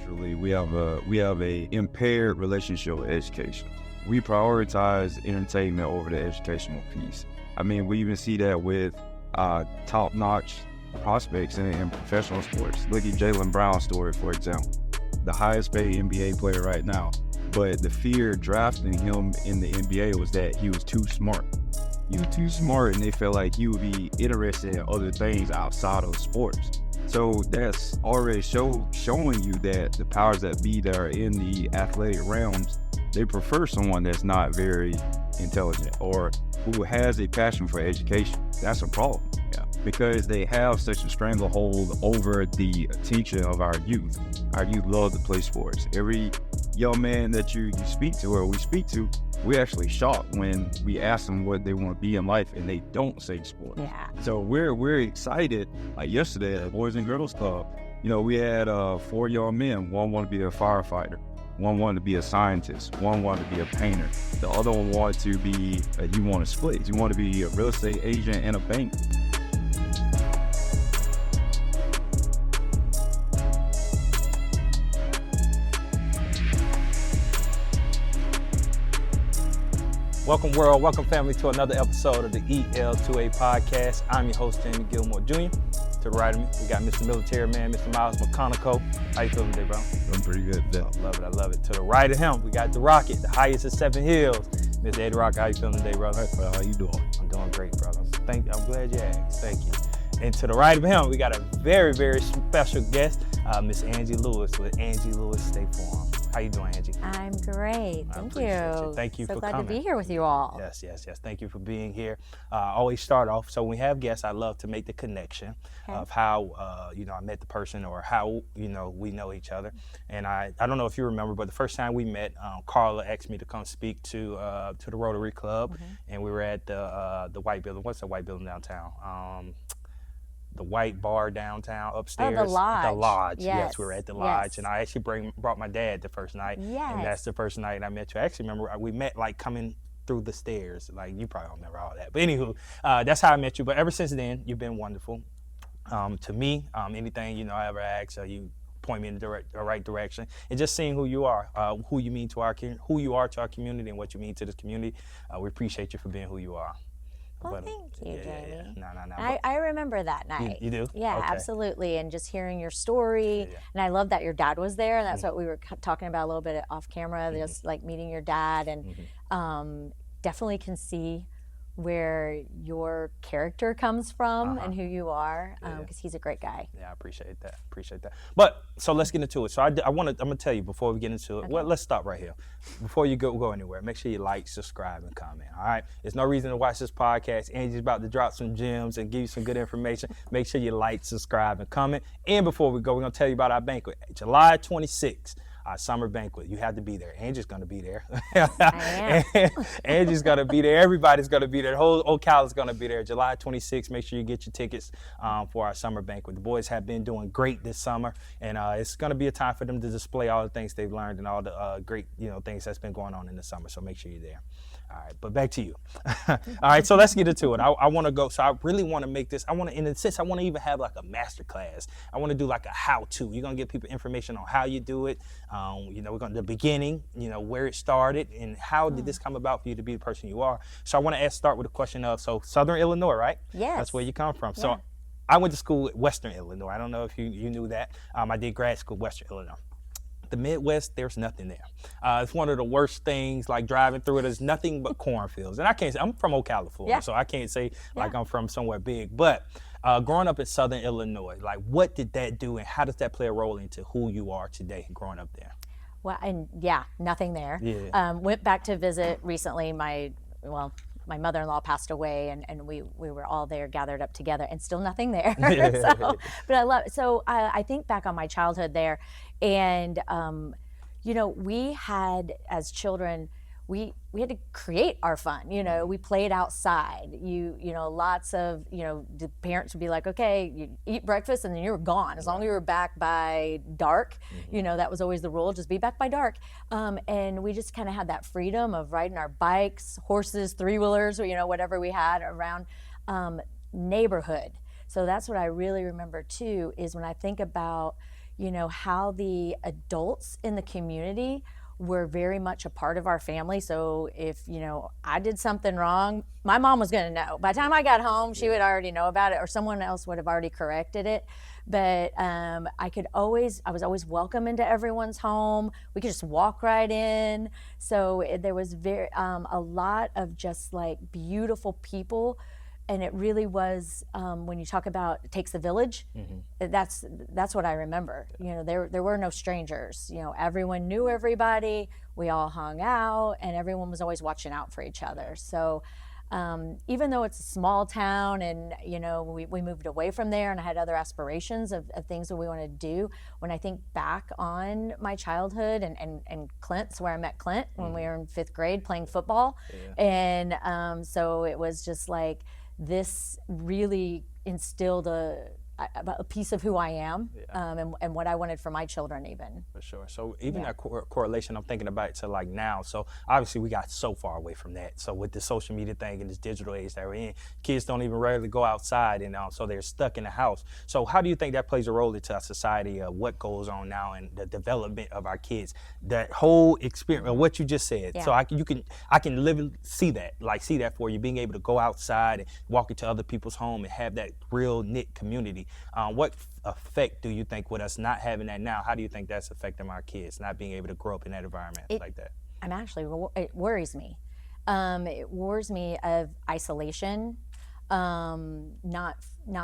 culturally, we have a impaired relationship with education. We prioritize entertainment over the educational piece. I mean, we even see that with top-notch prospects in professional sports. Look at Jaylen Brown's story, for example, the highest paid NBA player right now. But the fear drafting him in the NBA was that he was too smart. He was too smart, and they felt like he would be interested in other things outside of sports. So that's already showing you that the powers that be that are in the athletic realms, they prefer someone that's not very intelligent or who has a passion for education. That's a problem. Yeah. Because they have such a stranglehold over the attention of our youth. Our youth love to play sports. Every young man that you speak to or we speak to, we're actually shocked when we ask them what they want to be in life and they don't say sports. Yeah. So we're excited. Like yesterday at the Boys and Girls Club, we had 4 young men. One wanted to be a firefighter. One wanted to be a scientist. One wanted to be a painter. The other one wanted to be, you want to split. You want to be a real estate agent and a banker. Welcome world, welcome family to another episode of the EL2A Podcast. I'm your host, Jamie Gilmore Jr. To the right of me, we got Mr. Military Man, Mr. Miles McConaughey. How you feeling today, bro? I'm pretty good today. I love it. To the right of him, we got the Rocket, the highest of 7 hills. Mr. Eddie Rocket, how you feeling today, brother? Hey, how you doing? I'm doing great, brother. I'm glad you asked. Thank you. And to the right of him, we got a very, very special guest, Miss Angie Lewis with Angie Lewis State Farm. How you doing, Angie? I'm great. Thank you. Thank you for coming. So glad to be here with you all. Yes. Thank you for being here. I always start off, so when we have guests, I love to make the connection of how, I met the person or how, we know each other. And I don't know if you remember, but the first time we met, Carla asked me to come speak to the Rotary Club, and we were at the white building. What's the white building downtown? The white bar downtown upstairs. Oh, the Lodge. The Lodge. Yes, we were at the Lodge. Yes. And I actually brought my dad the first night. Yes. And that's the first night I met you. I actually remember we met like coming through the stairs. Like you probably don't remember all that. But anywho, that's how I met you. But ever since then, you've been wonderful. To me, anything, I ever ask, you point me in the right direction. And just seeing who you are, who you are to our community and what you mean to this community. We appreciate you for being who you are. Well, thank you, Jamie. No. I remember that night. You do? Yeah, Okay. Absolutely. And just hearing your story. Yeah. And I love that your dad was there. And that's what we were talking about a little bit off camera, just like meeting your dad. And definitely can see where your character comes from and who you are, because he's a great guy. Yeah, I appreciate that. But so let's get into it. So I'm gonna tell you before we get into it. Okay. Well, let's stop right here. Before you go anywhere, make sure you like, subscribe, and comment. All right. There's no reason to watch this podcast. Angie's about to drop some gems and give you some good information. Make sure you like, subscribe, and comment. And before we go, we're gonna tell you about our banquet, July 26th. Our summer banquet. You have to be there. Angie's going to be there. I am. Angie's going to be there. Everybody's going to be there. The whole Ocala is going to be there. July 26th. Make sure you get your tickets for our summer banquet. The boys have been doing great this summer, and it's going to be a time for them to display all the things they've learned and all the great things that's been going on in the summer. So make sure you're there. All right, but back to you. All right, so let's get into it. I want to go. So I really want to make this. I want to even have like a master class. I want to do like a how-to. You're gonna give people information on how you do it. We're going to the beginning. Where it started and how did this come about for you to be the person you are. So I want to start with a question of Southern Illinois, right? Yes. That's where you come from. Yeah. So I went to school at Western Illinois. I don't know if you knew that. I did grad school at Western Illinois. The Midwest, there's nothing there. It's one of the worst things, like driving through it. There's nothing but cornfields. And I can't say, I'm from Ocala, Florida, so I can't say like I'm from somewhere big. But growing up in Southern Illinois, like what did that do and how does that play a role into who you are today growing up there? Well, and nothing there. Yeah. Went back to visit recently. My mother-in-law passed away, and we were all there gathered up together, and still nothing there. But I love it. So I think back on my childhood there, and we had, as children, we had to create our fun. We played outside. Lots of the parents would be like, okay, you eat breakfast and then you were gone. As long as you were back by dark, that was always the rule. Just be back by dark. And we just kind of had that freedom of riding our bikes, horses, three-wheelers, whatever we had around neighborhood. So that's what I really remember too. Is when I think about how the adults in the community were very much a part of our family. So if, I did something wrong, my mom was going to know. By the time I got home, she would already know about it, or someone else would have already corrected it. But I was always welcome into everyone's home. We could just walk right in. So there was a lot of just like beautiful people. And it really was, when you talk about it takes a village, that's what I remember. There were no strangers. Everyone knew everybody. We all hung out, and everyone was always watching out for each other. So even though it's a small town, and we moved away from there, and I had other aspirations of things that we wanted to do. When I think back on my childhood and Clint's, where I met Clint when we were in 5th grade playing football, and so it was just like, this really instilled a piece of who I am, and what I wanted for my children even. For sure. So even that correlation, I'm thinking about it to like now. So obviously we got so far away from that. So with the social media thing and this digital age that we're in, kids don't even rarely go outside, and so they're stuck in the house. So how do you think that plays a role into our society of what goes on now and the development of our kids? That whole experience of what you just said. Yeah. So I can live see that for you, being able to go outside and walk into other people's home and have that real knit community. What effect do you think with us not having that now? How do you think that's affecting our kids not being able to grow up in that environment like that? It worries me. It worries me of isolation, not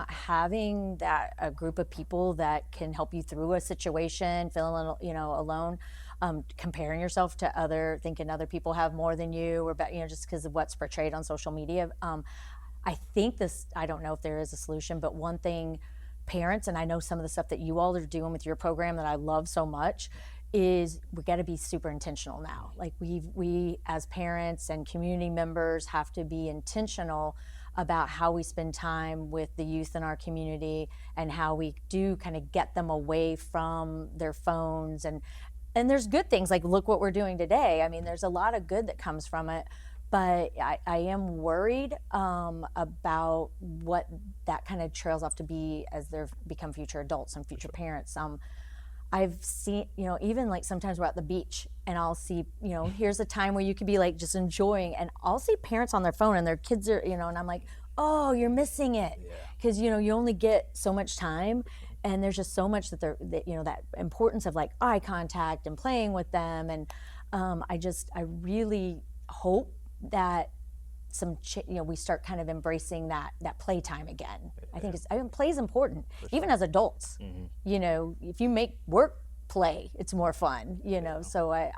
having a group of people that can help you through a situation, feeling alone. Comparing yourself to thinking other people have more than you, or just because of what's portrayed on social media. I think I don't know if there is a solution, but one thing parents, and I know some of the stuff that you all are doing with your program that I love so much, is we got to be super intentional now. Like we as parents and community members have to be intentional about how we spend time with the youth in our community, and how we do kind of get them away from their phones. And there's good things, like look what we're doing today. I mean, there's a lot of good that comes from it. But I am worried about what that kind of trails off to be as they become future adults and future parents. I've seen, even like sometimes we're at the beach, and I'll see, here's a time where you could be like just enjoying, and I'll see parents on their phone and their kids are, and I'm like, oh, you're missing it. Because, you only get so much time. And there's just so much that that importance of like eye contact and playing with them. And I really hope that we start kind of embracing that playtime again. I think play is important, even as adults. If you make work play, it's more fun. So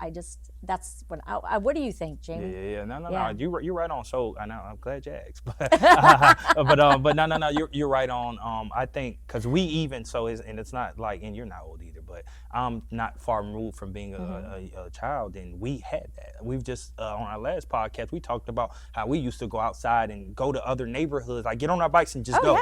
that's what do you think, Jamie? No. You're right on. So I know I'm glad you asked, but no. You're right on. I think because we even and it's not like, and you're not old either, but I'm not far removed from being a child, and we had that. We've just on our last podcast we talked about how we used to go outside and go to other neighborhoods, like get on our bikes and just go.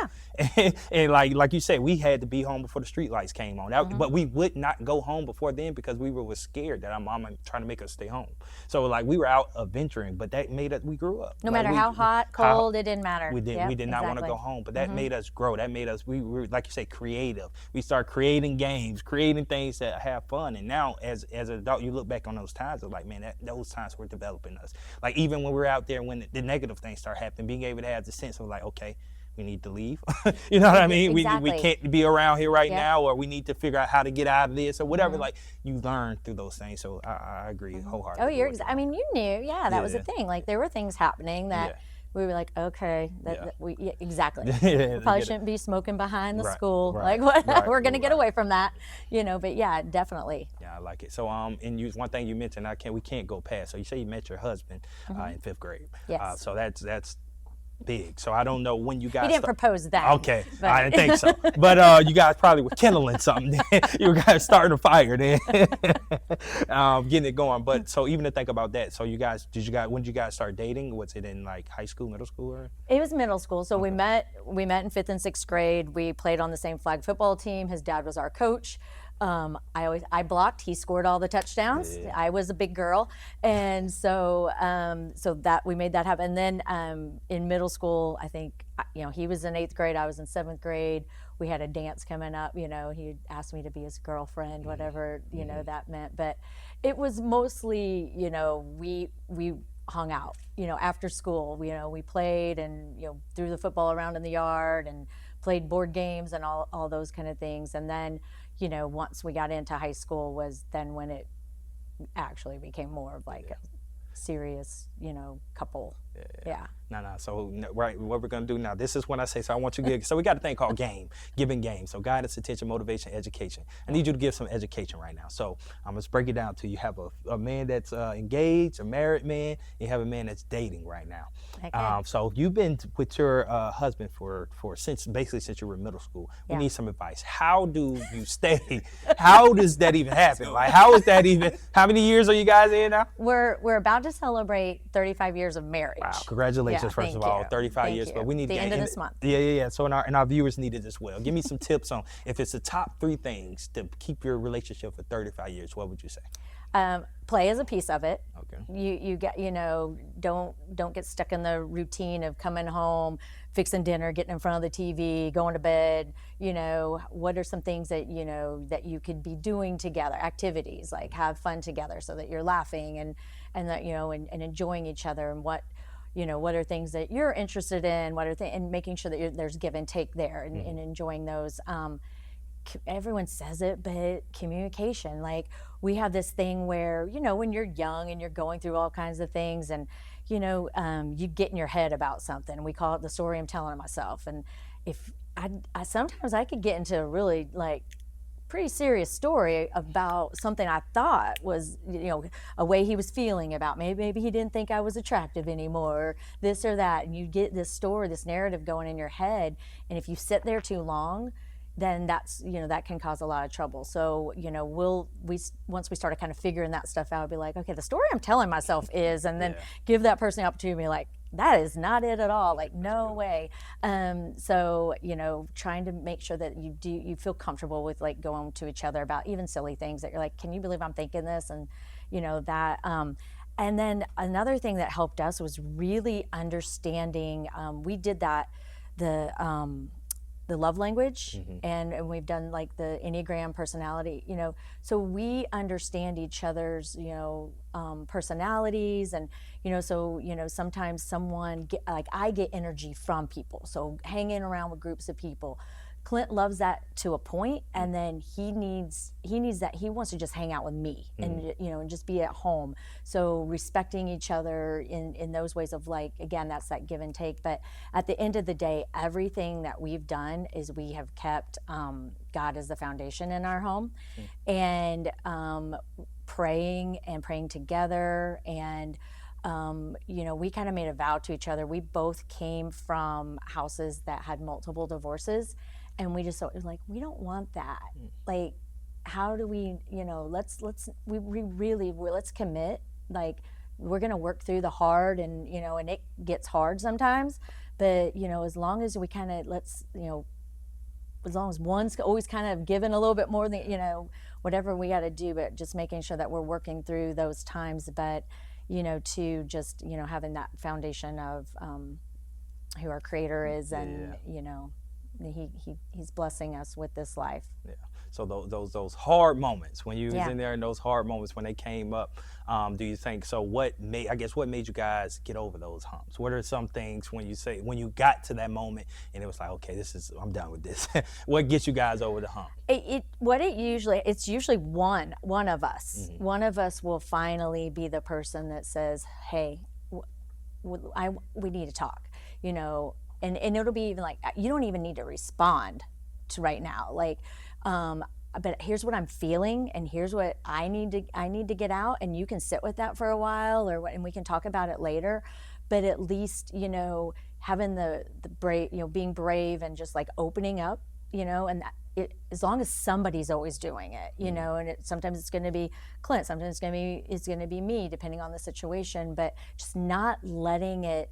Yeah. and like you said, we had to be home before the street lights came on. But we would not go home before then because we were scared that our mom was trying to make us stay home. So like we were out adventuring, but that made us, we grew up. No matter how hot, cold, it didn't matter. We did not want to go home, but that made us grow. That made us, we were, like you say, creative. We started creating games, creating things that have fun. And now as an adult, you look back on those times, it's like, man, those times were developing us. Like even when we were out there, when the negative things start happening, being able to have the sense of like, okay, we need to leave. You know what I mean? Exactly. We can't be around here right now, or we need to figure out how to get out of this or whatever. Like you learn through those things. So I agree wholeheartedly. Oh, I mean, you knew, that was the thing. Like there were things happening that we were like, okay, exactly. We probably shouldn't be smoking behind the school. Like what? We're gonna get away from that, But yeah, definitely. Yeah, I like it. So and one thing you mentioned, we can't go past. So you say you met your husband in 5th grade. Yes. So that's big. So I don't know when you guys. He didn't propose that. Okay, I didn't think so. But you guys probably were kindling something. You guys starting a fire then, getting it going. But so even to think about that, so when did you guys start dating? Was it in like high school, middle school, or? It was middle school. So we met in 5th and 6th grade. We played on the same flag football team. His dad was our coach. I blocked. He scored all the touchdowns. Yeah. I was a big girl, and so that we made that happen. And then in middle school, I think he was in 8th grade. I was in 7th grade. we had a dance coming up, you know, he asked me to be his girlfriend, whatever, you know, that meant. But it was mostly, you know, we hung out, you know, after school, you know, we played and, you know, threw the football around in the yard and played board games and all those kind of things. And then, you know, once we got into high school was then when it actually became more of like a serious, you know, couple. Yeah. No. So, right, what we're going to do now, this is when I say, so I want you to give, so we got a thing called giving game. So guidance, attention, motivation, education. I need you to give some education right now. So I'm going to break it down to you have a man that's engaged, a married man, and you have a man that's dating right now. Okay. So you've been with your husband for since you were in middle school. We Yeah. need some advice. How do you stay? How does that even happen? Like, how is that even, how many years are you guys in now? We're about to celebrate 35 years of marriage. Wow, congratulations, Yeah, first of thank all, you. 35 Thank years, you. but we need The end of this month. Yeah. So our viewers need it as well. Give me some tips on if it's the top 3 things to keep your relationship for 35 years, what would you say? Play is a piece of it. Okay. You get, you know, don't get stuck in the routine of coming home, fixing dinner, getting in front of the TV, going to bed. You know, what are some things that, you know, that you could be doing together, activities, like have fun together so that you're laughing and that, you know, and enjoying each other, and what, you know, what are things that you're interested in, what are and making sure that there's give and take there, and enjoying those. Everyone says it, but communication, like we have this thing where, you know, when you're young and you're going through all kinds of things, and, you know, you get in your head about something. We call it the story I'm telling myself. And if I sometimes I could get into a really like pretty serious story about something I thought was, you know, a way he was feeling about me. Maybe he didn't think I was attractive anymore, or this or that. And you get this story, this narrative going in your head. And if you sit there too long, then that's, you know, that can cause a lot of trouble. So, you know, once we started kind of figuring that stuff out, I'd be like, okay, the story I'm telling myself is, and then give that person the opportunity to be like, that is not it at all. Like, no way. So, you know, trying to make sure that you feel comfortable with like going to each other about even silly things that you're like, can you believe I'm thinking this? And, you know, that, and then another thing that helped us was really understanding, we did that, the love language, and we've done like the Enneagram personality, you know, so we understand each other's, you know, personalities. And, you know, so, you know, sometimes I get energy from people. So hanging around with groups of people, Clint loves that to a point, and then he needs that. He wants to just hang out with me and, you know, and just be at home. So respecting each other in those ways of like, again, that's that give and take. But at the end of the day, everything that we've done is we have kept God as the foundation in our home, and praying together. And you know, we kind of made a vow to each other. We both came from houses that had multiple divorces, and we just was like, we don't want that. Like, how do we, you know, let's commit. Like, we're gonna work through the hard, and, you know, and it gets hard sometimes, but, you know, as long as we kind of you know, as long as one's always kind of giving a little bit more than, you know, whatever we got to do, but just making sure that we're working through those times. But, you know, to just, you know, having that foundation of who our Creator is, and you know, he's blessing us with this life. Yeah. So those hard moments when you was in there, and those hard moments when they came up, do you think, so what made you guys get over those humps? What are some things when you got to that moment and it was like, okay, I'm done with this. What gets you guys over the hump? It's usually one of us. One of us will finally be the person that says, hey, we need to talk, you know. And it'll be even like, you don't even need to respond to right now. Like, but here's what I'm feeling, and here's what I need to get out, and you can sit with that for a while, and we can talk about it later. But at least, you know, having the brave, you know, being brave and just like opening up, you know, and as long as somebody's always doing it, you know, and sometimes it's going to be Clint, sometimes it's going to be me, depending on the situation, but just not letting it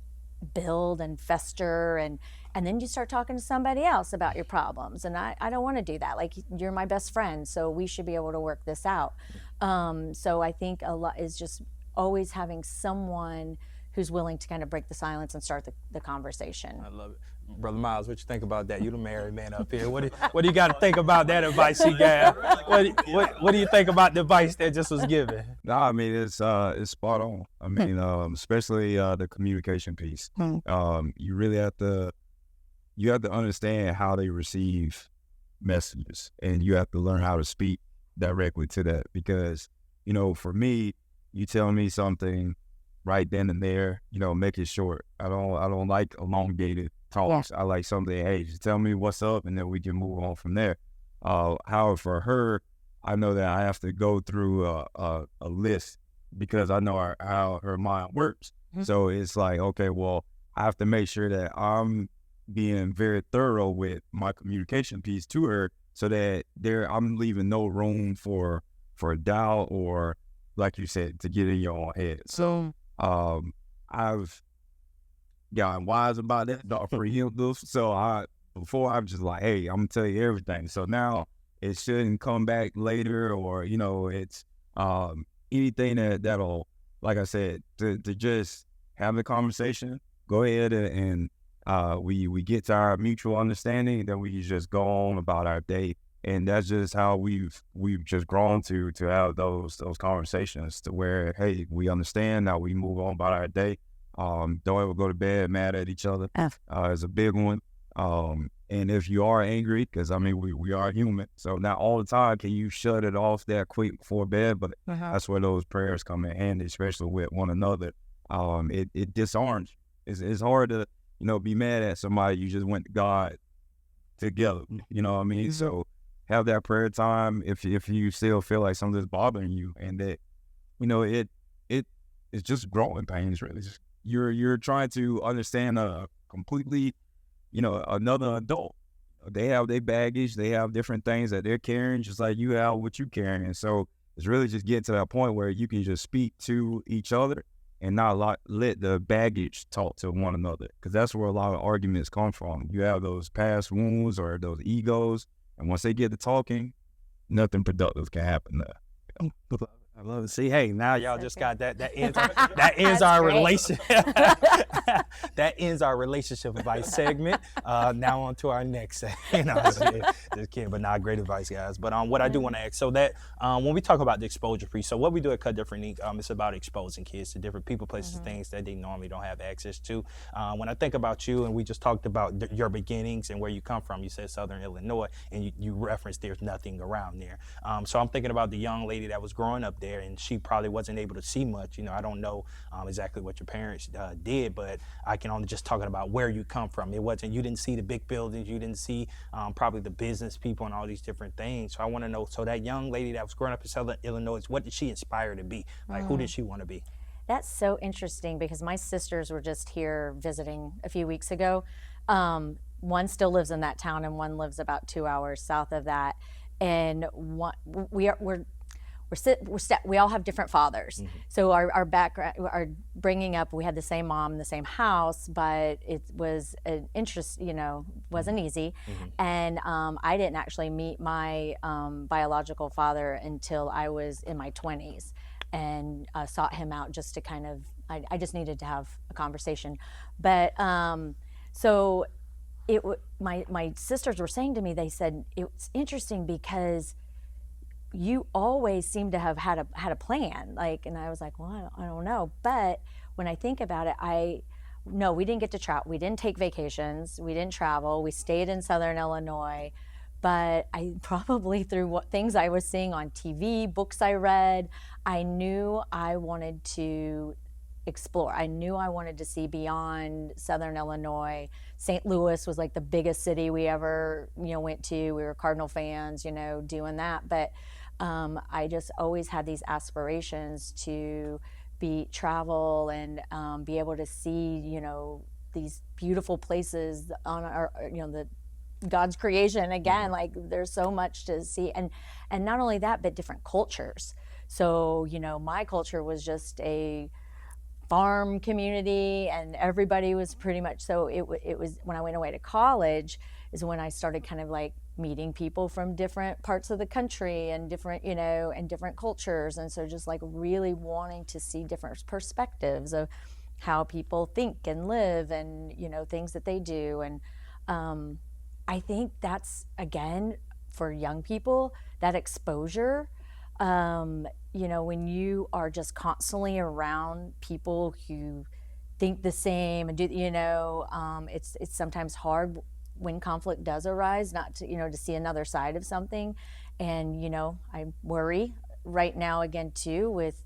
build and fester, and then you start talking to somebody else about your problems, and I don't want to do that. Like, you're my best friend, so we should be able to work this out. So I think a lot is just always having someone who's willing to kind of break the silence and start the conversation. I love it. Brother Miles, what you think about that? You the married man up here. What do you got to think about that advice she gave? What do you think about the advice that just was given? No, I mean it's spot on. I mean, especially the communication piece. You really have to understand how they receive messages, and you have to learn how to speak directly to that. Because for me, you tell me something right then and there, make it short. I don't like elongated talks. I like something, hey, just tell me what's up, and then we can move on from there. However, for her, I know that I have to go through a list because I know how her mind works. So it's like, okay, well, I have to make sure that I'm being very thorough with my communication piece to her, so that I'm leaving no room for doubt or, like you said, to get in your own head. So I've gotten wise about that, not for him. So before I'm just like, hey, I'm gonna tell you everything. So now it shouldn't come back later, or it's anything that'll, like I said, to just have the conversation. Go ahead and we get to our mutual understanding, then we just go on about our day. And that's just how we've just grown to have those conversations, to where, hey, we understand, now we move on about our day. Don't ever go to bed mad at each other. Is a big one. And if you are angry, because I mean we are human, so not all the time can you shut it off that quick before bed. But that's where those prayers come in handy, especially with one another. It disarms. It's hard to be mad at somebody you just went to God together. You know what I mean? So have that prayer time if you still feel like something's bothering you, and that it's just growing pains, really. You're trying to understand a completely another adult. They have their baggage, they have different things that they're carrying, just like you have what you're carrying. And so it's really just getting to that point where you can just speak to each other and not let the baggage talk to one another, because that's where a lot of arguments come from. You have those past wounds or those egos, and once they get to talking, nothing productive can happen there. I love to see. Hey, now y'all just got that ends our relationship. That ends our relationship advice segment. Now on to our next segment. Just kidding, but not great advice, guys. But what I do want to ask, so that when we talk about the exposure piece, so what we do at Cut Different Inc., it's about exposing kids to different people, places, things that they normally don't have access to. When I think about you, and we just talked about your beginnings and where you come from, you said Southern Illinois, and you referenced there's nothing around there. So I'm thinking about the young lady that was growing up there, and she probably wasn't able to see much. I don't know exactly what your parents did, but I can only just talking about where you come from. You didn't see the big buildings, you didn't see probably the business people and all these different things. So I want to know, so that young lady that was growing up in Southern Illinois, what did she inspire to be? Like, who did she want to be? That's so interesting, because my sisters were just here visiting a few weeks ago. One still lives in that town, and one lives about 2 hours south of that. And we all have different fathers. So our background, our bringing up, we had the same mom, the same house, but it was an interest, wasn't easy. And I didn't actually meet my biological father until I was in my 20s, and sought him out just to kind of, I just needed to have a conversation. But so my sisters were saying to me, they said, it's interesting because you always seem to have had a plan, and I was like, well, I don't know. But when I think about it, no, we didn't get to travel. We didn't take vacations. We didn't travel. We stayed in Southern Illinois. But I probably, through what things I was seeing on TV, books I read, I knew I wanted to explore. I knew I wanted to see beyond Southern Illinois. St. Louis was like the biggest city we ever, went to. We were Cardinal fans, doing that. But I just always had these aspirations to travel and be able to see, these beautiful places on our, the God's creation again. Like, there's so much to see, and not only that, but different cultures. So my culture was just a farm community, and everybody was pretty much, so it was when I went away to college is when I started kind of like meeting people from different parts of the country and different, and different cultures. And so just like really wanting to see different perspectives of how people think and live, and things that they do. And I think that's, again, for young people, that exposure, when you are just constantly around people who think the same and do, it's sometimes hard when conflict does arise, not to, to see another side of something. And, I worry right now again too with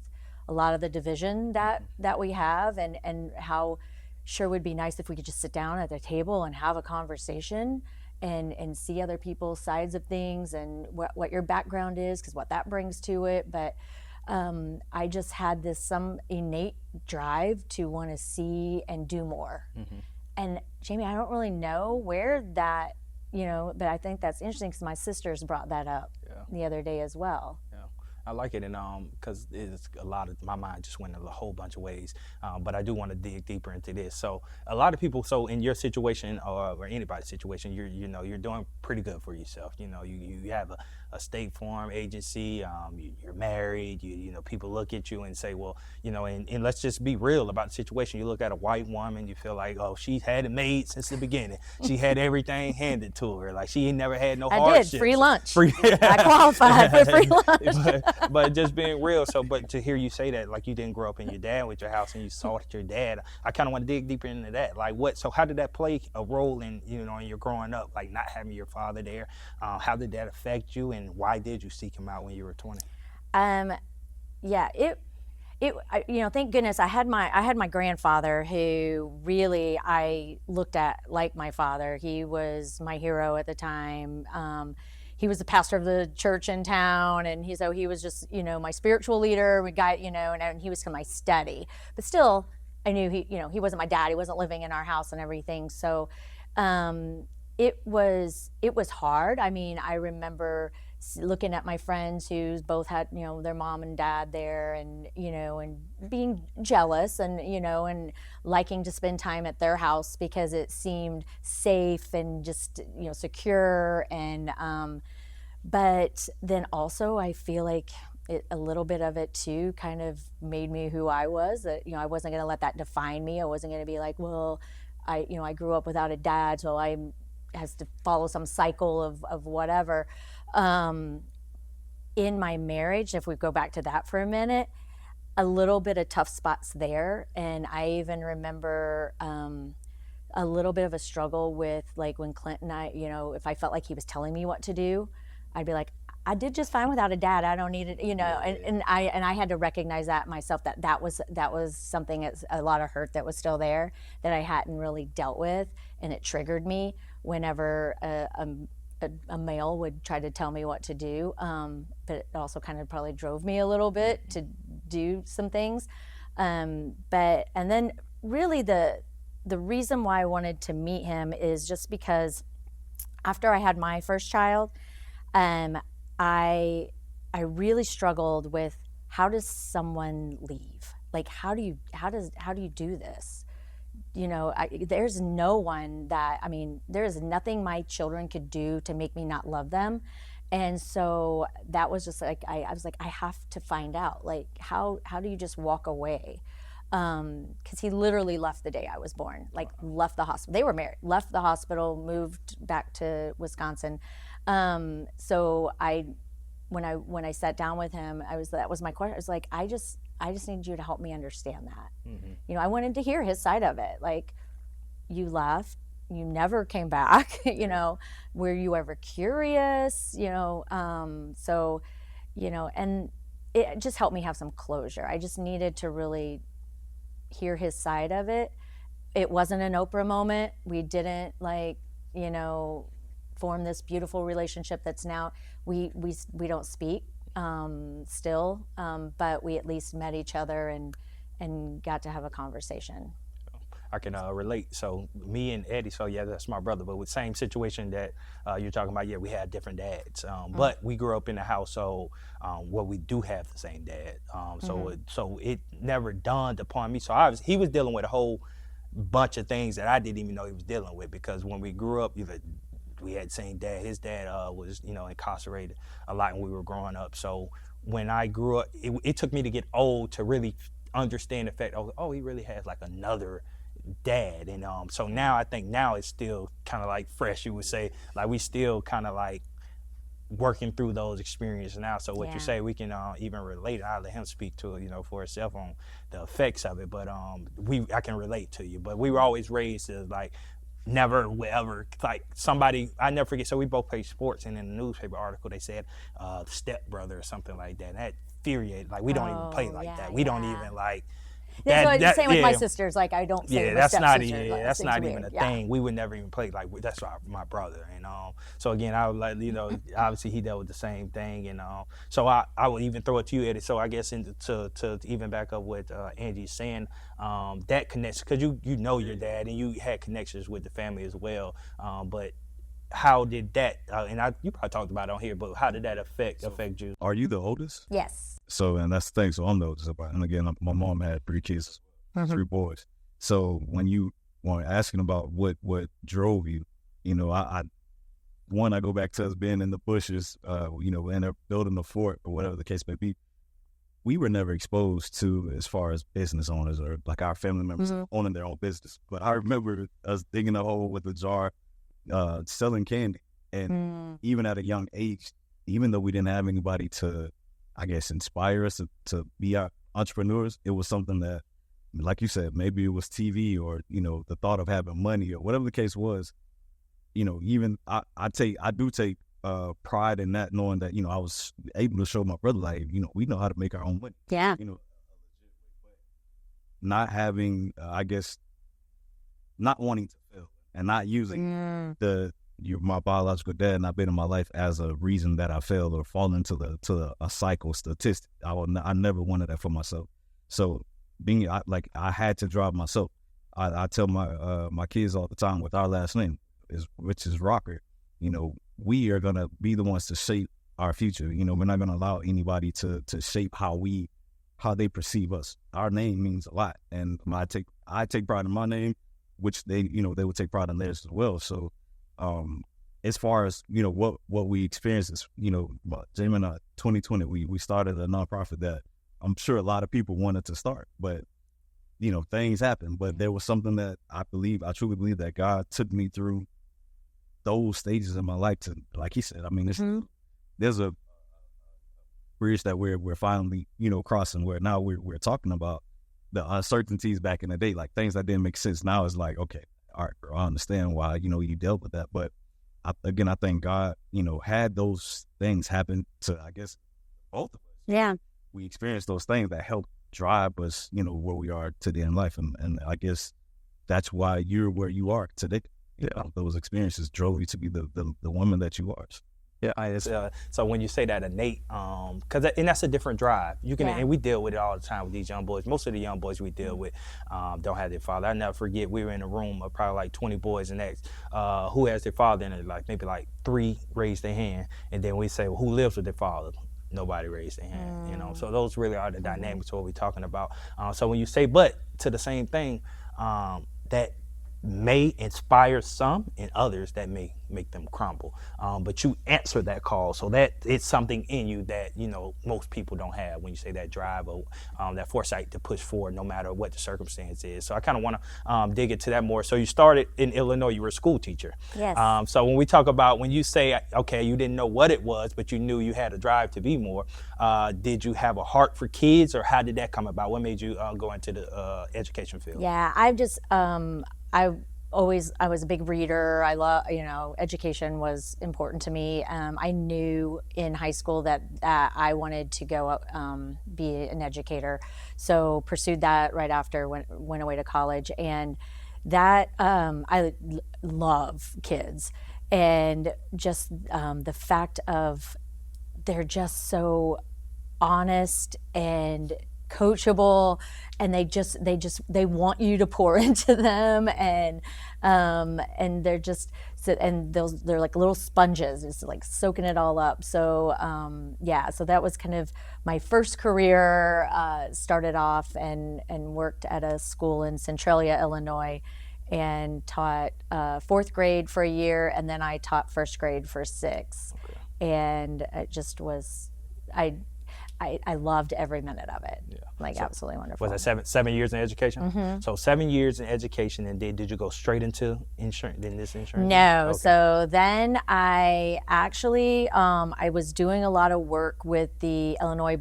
a lot of the division that we have, and how sure would be nice if we could just sit down at the table and have a conversation and see other people's sides of things and what your background is, because what that brings to it. But I just had some innate drive to want to see and do more. And Jamie, I don't really know where that, but I think that's interesting because my sisters brought that up the other day as well. I like it, and because it's a lot of, my mind just went in a whole bunch of ways, but I do want to dig deeper into this. So a lot of people, so in your situation or anybody's situation, you're doing pretty good for yourself. You have a state farm agency, you're married, people look at you and say, well, and let's just be real about the situation. You look at a white woman, you feel like, oh, she's had it made since the beginning. She had everything handed to her. Like, she ain't never had no hardships. I did, free lunch. I qualified for free lunch. But just being real, but to hear you say that, like, you didn't grow up in your dad with your house and you saw that your dad, I kind of want to dig deeper into that. Like, so how did that play a role in, in your growing up, like not having your father there? How did that affect you, and why did you seek him out when you were 20? Thank goodness I had my grandfather, who really I looked at like my father. He was my hero at the time. He was the pastor of the church in town, and he was just, my spiritual leader, and he was my steady. But still, I knew he wasn't my dad. He wasn't living in our house and everything. So it was hard. I mean, I remember looking at my friends who both had, their mom and dad there, and, and being jealous, and, and liking to spend time at their house because it seemed safe and just, secure. And, but then also I feel like a little bit of it too kind of made me who I was, that, I wasn't going to let that define me. I wasn't going to be like, well, I grew up without a dad, so I has to follow some cycle of whatever. In my marriage, if we go back to that for a minute, a little bit of tough spots there. And I even remember a little bit of a struggle with, like, when Clint and I, if I felt like he was telling me what to do, I'd be like, I did just fine without a dad. I don't need it, and I had to recognize that myself, that was something, a lot of hurt that was still there that I hadn't really dealt with, and it triggered me whenever a male would try to tell me what to do. But it also kind of probably drove me a little bit to do some things. And then really the reason why I wanted to meet him is just because after I had my first child, I really struggled with, how does someone leave? Like, how do you do this? There's no one there's nothing my children could do to make me not love them. And so that was just like, I was like, I have to find out, like, how do you just walk away? Because he literally left the day I was born, like, left the hospital. They were married, left the hospital, moved back to Wisconsin. So when I sat down with him, that was my question. I was like, I just need you to help me understand that. Mm-hmm. I wanted to hear his side of it. Like, you left, you never came back, were you ever curious? And it just helped me have some closure. I just needed to really hear his side of it. It wasn't an Oprah moment. We didn't form this beautiful relationship that's now, we don't speak still, but we at least met each other and got to have a conversation. I can relate. So me and Eddie, so yeah, that's my brother, but with the same situation that you're talking about, yeah, we had different dads, but we grew up in a household where we do have the same dad. So it never dawned upon me. So he was dealing with a whole bunch of things that I didn't even know he was dealing with, because when we grew up, we had the same dad. His dad was, incarcerated a lot when we were growing up. So when I grew up, it took me to get old to really understand the fact, oh, he really has like another dad. And so now I think now it's still kind of like fresh, you would say, like we still kind of like working through those experiences now. So what you say, we can even relate. I'll let him speak to it, for himself on the effects of it. But I can relate to you. But we were always raised as like never will ever, like somebody, I never forget. So we both played sports, and in the newspaper article they said stepbrother or something like that. And that infuriated. Like we don't even play like that. We don't even like. Same with my sisters. Like I don't say that's not that's not even a thing. We would never even play like that's my brother. And so again, I would like obviously he dealt with the same thing. And so I would even throw it to you, Eddie. So I guess to even back up what Angie's saying, that connection, because you know your dad and you had connections with the family as well. But how did that? And you probably talked about it on here, but how did that affect you? Are you the oldest? Yes. So, and that's the thing. So I'm the oldest. And again, my mom had 3 kids, 3 boys. So when you were asking about what drove you, I go back to us being in the bushes, and building the fort or whatever the case may be. We were never exposed to as far as business owners or like our family members owning their own business. But I remember us digging a hole with a jar, selling candy. And even at a young age, even though we didn't have anybody to, I guess, inspire us to be our entrepreneurs, it was something that, like you said, maybe it was TV or, the thought of having money or whatever the case was, even I do take pride in that, knowing that, I was able to show my brother, like, we know how to make our own money. Yeah. Not having, I guess, not wanting to fail and not using my biological dad not been in my life as a reason that I failed or fall into a cycle statistic. I never wanted that for myself. So I had to drive myself. I tell my kids all the time with our last name, which is Rocker, we are going to be the ones to shape our future. We're not going to allow anybody to shape how they perceive us. Our name means a lot. And I take pride in my name, which they would take pride in theirs as well. So, as far as, what we experienced is, Jamie and I, 2020, we started a nonprofit that I'm sure a lot of people wanted to start, but, things happen. But there was something that I truly believe that God took me through those stages in my life to, like he said, I mean, there's a bridge that we're finally, crossing, where now we're talking about the uncertainties back in the day, like things that didn't make sense. Now it's like, okay, all right, bro, I understand why, you dealt with that. But I thank God, had those things happen to, I guess, both of us. Yeah. We experienced those things that helped drive us, where we are today in life. And I guess that's why you're where you are today. Those experiences drove you to be the woman that you are. Yeah, so when you say that innate, and that's a different drive. You can, and we deal with it all the time with these young boys. Most of the young boys we deal with don't have their father. I never forget, we were in a room of probably like 20 boys and next, who has their father in it, like maybe like 3 raised their hand, and then we say, well, who lives with their father? Nobody raised their hand, So those really are the dynamics of what we're talking about. So when you say, but to the same thing, that may inspire some, and others that may make them crumble. But you answer that call, so that it's something in you that most people don't have. When you say that drive or that foresight to push forward, no matter what the circumstance is. So I kind of want to dig into that more. So you started in Illinois. You were a school teacher. Yes. So when we talk about, when you say, okay, you didn't know what it was, but you knew you had a drive to be more. Did you have a heart for kids, or how did that come about? What made you go into the education field? Yeah, I've just I was a big reader. I love, education was important to me. I knew in high school that I wanted to go be an educator, so pursued that right after, went away to college, and that I love kids, and just the fact of they're just so honest and coachable, and they want you to pour into them, and they're just, and they're like little sponges, just like soaking it all up. So so that was kind of my first career. Started off and worked at a school in Centralia, Illinois, and taught 4th grade for a year, and then I taught 1st grade for 6. And it just was, I loved every minute of it. like absolutely wonderful. Was that 7 years in education? So 7 years in education, and then did you go straight into insurance? No. Okay. So then I actually, I was doing a lot of work with the Illinois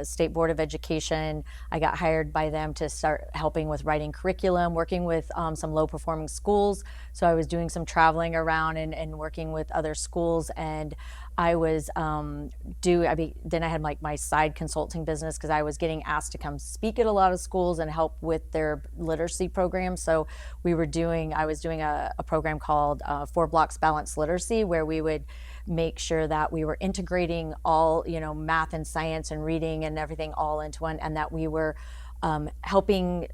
State Board of Education. I got hired by them to start helping with writing curriculum, working with some low performing schools. So I was doing some traveling around and working with other schools, and I was then I had like my side consulting business because I was getting asked to come speak at a lot of schools and help with their literacy program. So I was doing a program called 4 Blocks Balanced Literacy, where we would make sure that we were integrating all, math and science and reading and everything all into one, and that we were helping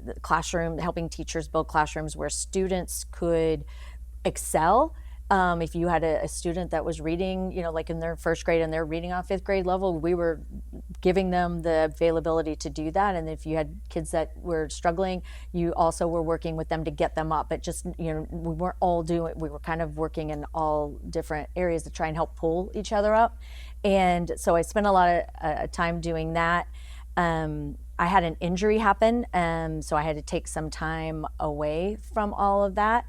teachers build classrooms where students could excel. If you had a student that was reading, like in their first grade and they're reading on 5th grade level, we were giving them the availability to do that. And if you had kids that were struggling, you also were working with them to get them up. But just, we were kind of working in all different areas to try and help pull each other up. And so I spent a lot of time doing that. I had an injury happen, so I had to take some time away from all of that.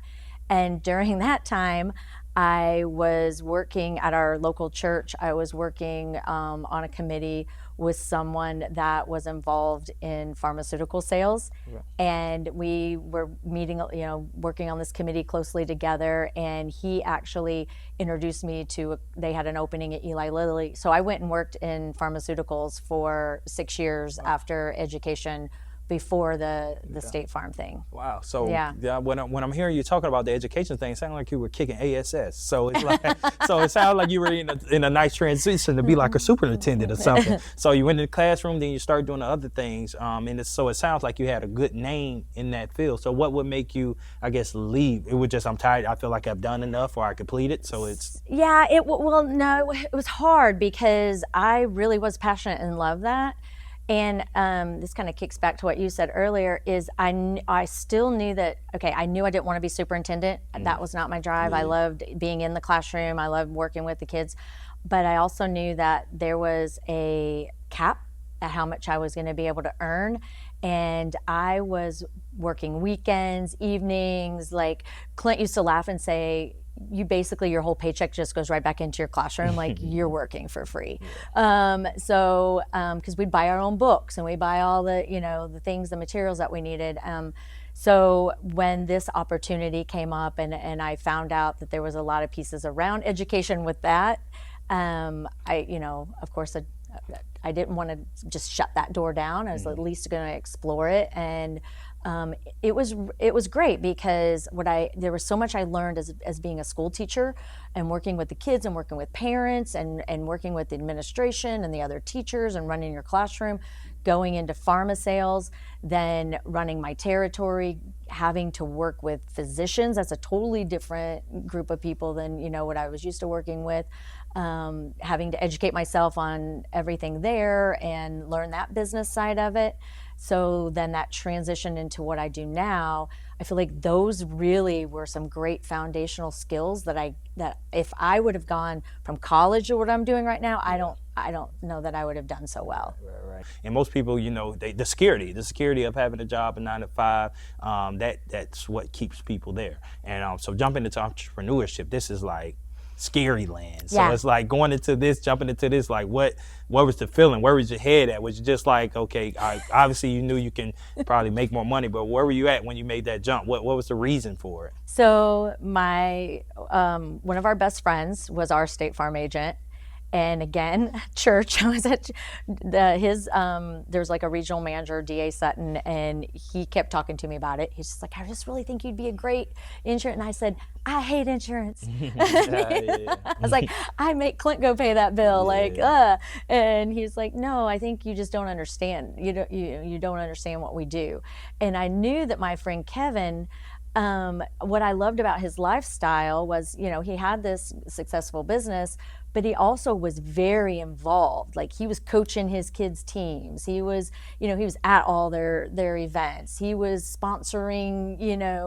And during that time, I was working at our local church. I was working on a committee with someone that was involved in pharmaceutical sales. Yeah. And we were meeting, working on this committee closely together. And he actually introduced me they had an opening at Eli Lilly. So I went and worked in pharmaceuticals for 6 years after education, before the State Farm thing. Wow. So when I'm hearing you talking about the education thing, it sounded like you were kicking ASS. So it's like, so it sounded like you were in a nice transition to be like a superintendent or something. So you went in the classroom, then you started doing the other things. So it sounds like you had a good name in that field. So what would make you, I guess, leave? It was just, I'm tired. I feel like I've done enough, or I completed. So it's. Yeah. No, it was hard because I really was passionate and loved that. And this kind of kicks back to what you said earlier, is I still knew that, I knew I didn't want to be superintendent. That was not my drive. I loved being in the classroom. I loved working with the kids. But I also knew that there was a cap at how much I was going to be able to earn. And I was working weekends, evenings. Like Clint used to laugh and say, your whole paycheck just goes right back into your classroom, like you're working for free. Because we'd buy our own books and we buy all the, the things, the materials that we needed. So when this opportunity came up and I found out that there was a lot of pieces around education with that, of course, I didn't want to just shut that door down. I was at least going to explore it. And it was great because there was so much I learned as being a school teacher and working with the kids and working with parents and working with the administration and the other teachers and running your classroom, going into pharma sales, then running my territory, having to work with physicians. That's a totally different group of people than, what I was used to working with. Having to educate myself on everything there and learn that business side of it. So then that transition into what I do now, I feel like those really were some great foundational skills that if I would have gone from college to what I'm doing right now, I don't know that I would have done so well. Right. And most people, the security of having a job, a 9 to 5, that's what keeps people there. And so jumping into entrepreneurship, this is like scary land. So it's like jumping into this, like what was the feeling? Where was your head at? Was it just like, obviously you knew you can probably make more money, but where were you at when you made that jump? What was the reason for it? So my, one of our best friends was our State Farm agent. And again, church, I was at there's like a regional manager, D.A. Sutton, and he kept talking to me about it. He's just like, I just really think you'd be a great insurance. And I said, I hate insurance. I was like, I make Clint go pay that bill. And he's like, no, I think you just don't understand. You don't understand what we do. And I knew that my friend Kevin, what I loved about his lifestyle was, he had this successful business, but he also was very involved. Like he was coaching his kids' teams. He was, he was at all their events. He was sponsoring,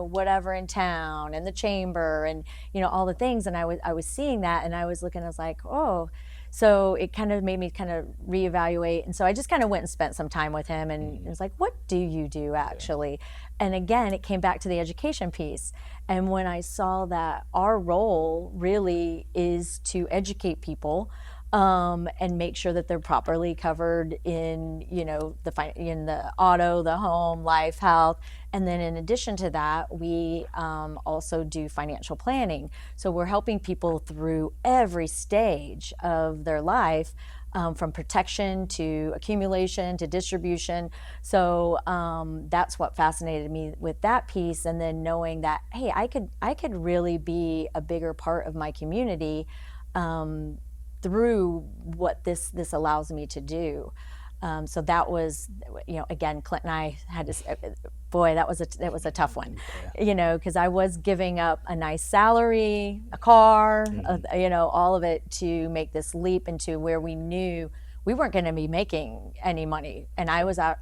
whatever in town and the chamber and, all the things. And I was seeing that and I was looking, I was like, oh, So it kind of made me kind of reevaluate. And so I just kind of went and spent some time with him, and it was like, what do you do actually? And again, it came back to the education piece. And when I saw that our role really is to educate people, and make sure that they're properly covered in, in the auto, the home, life, health. And then in addition to that, we also do financial planning. So we're helping people through every stage of their life, from protection to accumulation to distribution. So that's what fascinated me with that piece. And then knowing that, hey, I could really be a bigger part of my community, through what this allows me to do. So that was, again, Clint and I had to, boy, that was a tough one, because I was giving up a nice salary, a car, all of it to make this leap into where we knew we weren't going to be making any money. And I was out,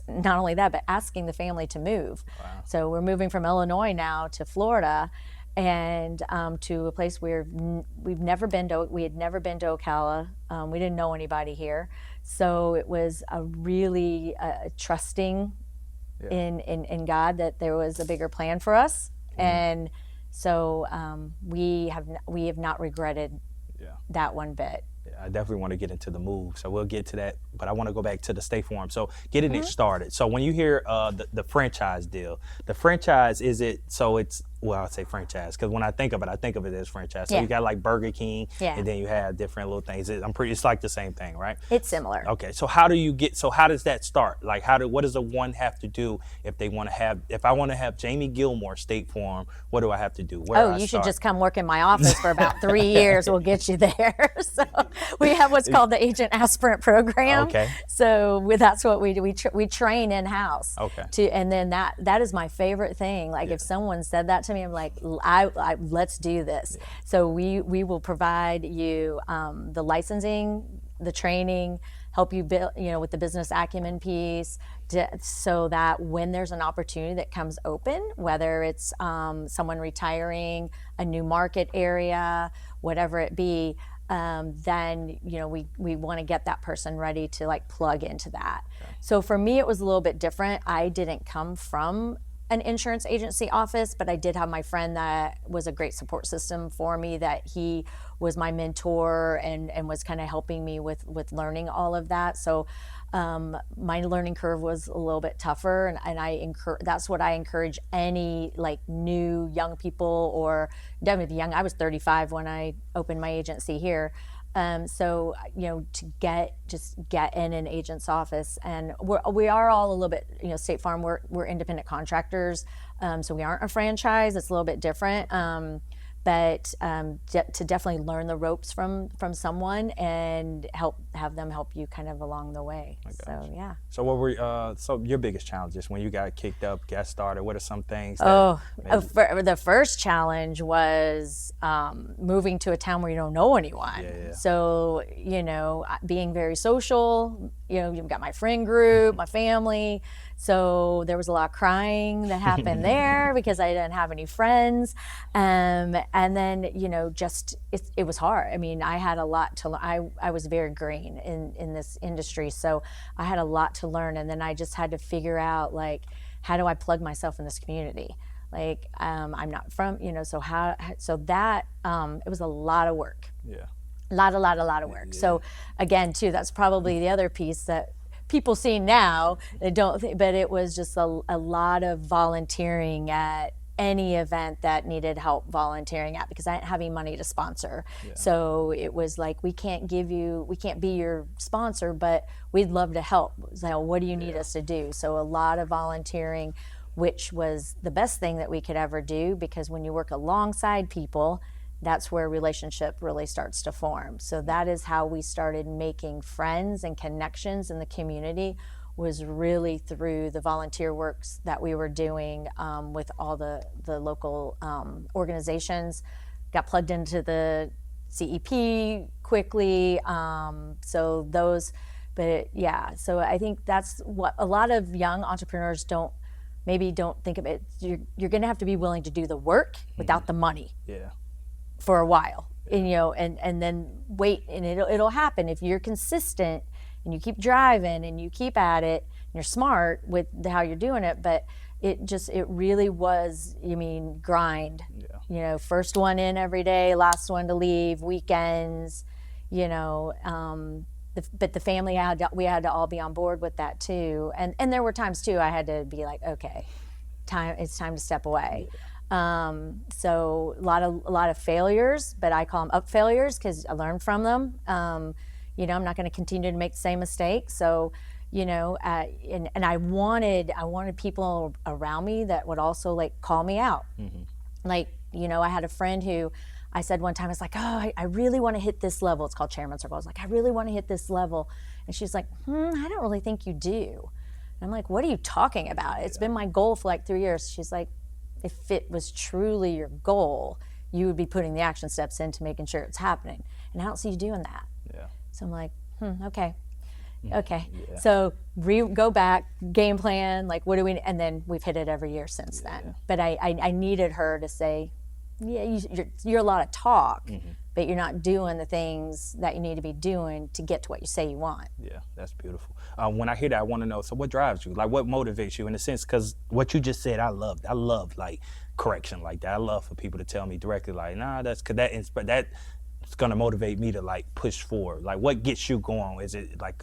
not only that, but asking the family to move. Wow. So we're moving from Illinois now to Florida, and to a place where we had never been to Ocala. We didn't know anybody here. So it was a really trusting in God that there was a bigger plan for us. And so we have not regretted that one bit. I definitely want to get into the move, so we'll get to that, but I want to go back to the State Farm. So getting it started. So when you hear the franchise deal, the franchise, I'd say franchise, because when I think of it as franchise. So you got like Burger King, and then you have different little things. It's like the same thing, right? It's similar. Okay, so how does that start? Like what does a one have to do if I want to have Jamie Gilmore State Farm, what do I have to do? You should just come work in my office for about 3 years. We'll get you there. So we have what's called the Agent Aspirant Program. Okay. So that's what we do. We train in-house. Okay. And then that is my favorite thing. Like if someone said that to me, I'm like, let's do this. Yeah. So we will provide you the licensing, the training, help you build, with the business acumen piece, so that when there's an opportunity that comes open, whether it's someone retiring, a new market area, whatever it be, then we want to get that person ready to like plug into that. Okay. So for me, it was a little bit different. I didn't come from an insurance agency office, but I did have my friend that was a great support system for me, that he was my mentor and was kind of helping me with learning all of that. So my learning curve was a little bit tougher, and that's what I encourage any like new young people, or definitely young. I was 35 when I opened my agency here. So to get in an agent's office, and we are all a little bit, State Farm, we're independent contractors, so we aren't a franchise. It's a little bit different, but to definitely learn the ropes from someone and have them help you kind of along the way. So yeah. So what were so your biggest challenges when you got kicked up, got started? What are some things? The first challenge was moving to a town where you don't know anyone. Yeah. So being very social. You've got my friend group, my family. So there was a lot of crying that happened there because I didn't have any friends. And then, it was hard. I mean, I had a lot to learn. I was very green in this industry. So I had a lot to learn. And then I just had to figure out, like, how do I plug myself in this community? Like, I'm not from, so that, it was a lot of work. Yeah. A lot of work. Yeah. So again, too, that's probably the other piece that people see now. They don't think, but it was just a lot of volunteering at any event that needed help volunteering at, because I didn't have any money to sponsor. Yeah. So it was like, we can't be your sponsor, but we'd love to help. So what do you need us to do? So a lot of volunteering, which was the best thing that we could ever do, because when you work alongside people, that's where relationship really starts to form. So that is how we started making friends and connections in the community, was really through the volunteer works that we were doing with all the local organizations. Got plugged into the CEP going so I think that's what a lot of young entrepreneurs don't think of it. You're going to have to be willing to do the work without the money. Yeah. For a while. and then wait, and it'll happen if you're consistent and you keep driving and you keep at it. And you're smart with how you're doing it, but it really was, grind. Yeah. First one in every day, last one to leave, weekends, but the family we had to all be on board with that too. And there were times too I had to be like, okay, it's time to step away. So a lot of failures, but I call them up failures because I learned from them. I'm not going to continue to make the same mistakes. So, and I wanted people around me that would also like call me out. Mm-hmm. Like, I had a friend who I said one time, I was like, oh, I really want to hit this level. It's called Chairman Circle. I was like, I really want to hit this level. And she's like, I don't really think you do. And I'm like, what are you talking about? It's been my goal for like 3 years. She's like, if it was truly your goal, you would be putting the action steps into making sure it's happening. And I don't see you doing that. Yeah. So I'm like, okay. Yeah. So go back, game plan, like what do we, and then we've hit it every year since then. But I needed her to say, you're a lot of talk, but you're not doing the things that you need to be doing to get to what you say you want. Yeah, that's beautiful. When I hear that, I want to know, so what drives you? Like what motivates you in a sense? Because what you just said, I love like correction like that. I love for people to tell me directly like, nah, that's because that's going to motivate me to like push forward. Like what gets you going? Is it like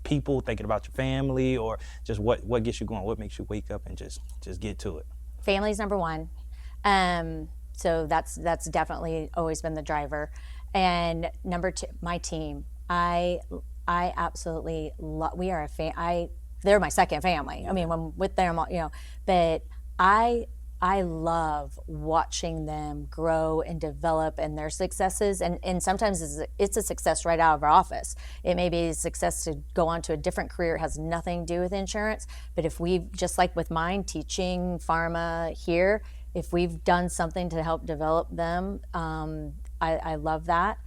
people thinking about your family, or just what gets you going? What makes you wake up and just get to it? Family's number one. So that's definitely always been the driver. And number two, my team. I absolutely love, we are they're my second family. I mean, when with them, but I love watching them grow and develop and their successes. And sometimes it's a success right out of our office. It may be a success to go on to a different career. It has nothing to do with insurance. But if we've, just like with mine, teaching pharma here, if we've done something to help develop them, I love that.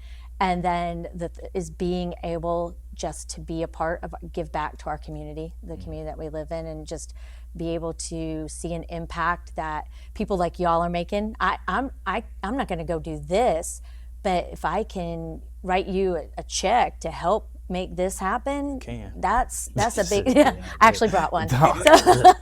And then is being able just to be a part of, give back to our community, the community that we live in, and just be able to see an impact that people like y'all are making. I'm not going to go do this, but if I can write you a check to help make this happen, that's a big. I actually brought one. But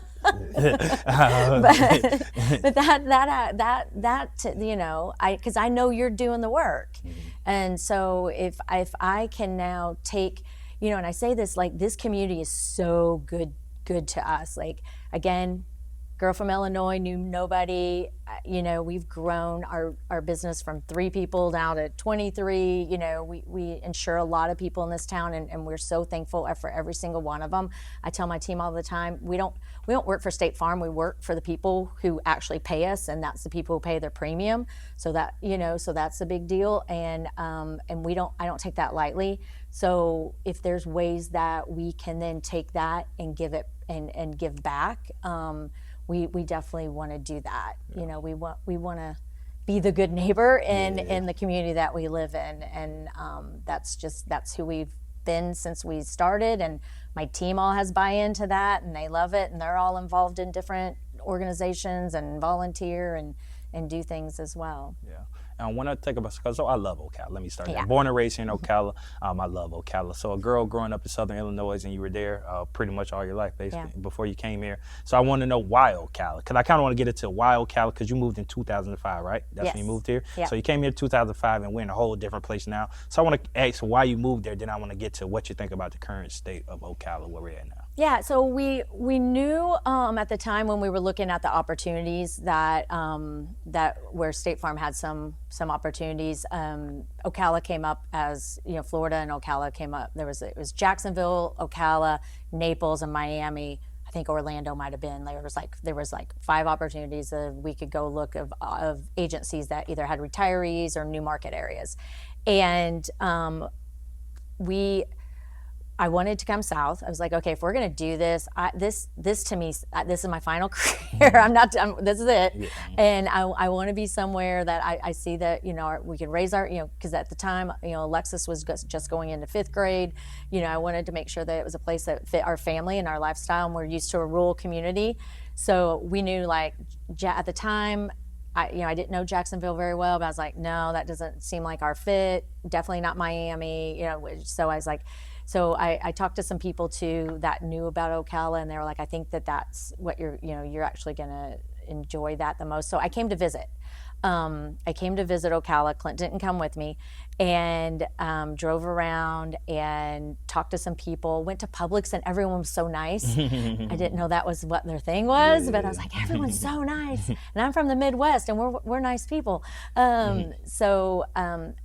because I know you're doing the work, and so if I can now take, and I say this, like, this community is so good to us. Like, again, girl from Illinois, knew nobody. We've grown our business from 3 people down to 23. We insure a lot of people in this town, and we're so thankful for every single one of them. I tell my team all the time, we don't work for State Farm. We work for the people who actually pay us, and that's the people who pay their premium. So that so that's a big deal, and I don't take that lightly. So if there's ways that we can then take that and give it and give back, we definitely want to do that. We want to be the good neighbor in the community that we live in, and that's who we've been since we started. And my team all has buy-in to that, and they love it, and they're all involved in different organizations and volunteer and do things as well. Yeah. And I want to take about, because I love Ocala. Let me start there. Born and raised here in Ocala. I love Ocala. So a girl growing up in Southern Illinois, and you were there pretty much all your life, basically, before you came here. So I want to know why Ocala, because I kind of want to get into why Ocala, because you moved in 2005, right? That's when you moved here? Yep. So you came here in 2005, and we're in a whole different place now. So I want to ask why you moved there, then I want to get to what you think about the current state of Ocala, where we're at now. Yeah, so we knew at the time when we were looking at the opportunities that where State Farm had some opportunities. Ocala came up as, Florida and Ocala came up. It was Jacksonville, Ocala, Naples, and Miami. I think Orlando might have been. There was like 5 opportunities that we could go look of agencies that either had retirees or new market areas, and I wanted to come south. I was like, okay, if we're going to do this, this to me, this is my final career. This is it. Yeah. And I want to be somewhere that I see that, we can raise our, because at the time, Alexis was just going into 5th grade. I wanted to make sure that it was a place that fit our family and our lifestyle, and we're used to a rural community. So we knew, like, at the time, I didn't know Jacksonville very well, but I was like, no, that doesn't seem like our fit. Definitely not Miami, so I was like, so I talked to some people too that knew about Ocala, and they were like, I think that's what you're actually going to enjoy that the most. So I came to visit. I came to visit Ocala. Clint didn't come with me, and drove around and talked to some people, went to Publix, and everyone was so nice. I didn't know that was what their thing was, but I was like, everyone's so nice. And I'm from the Midwest, and we're nice people. So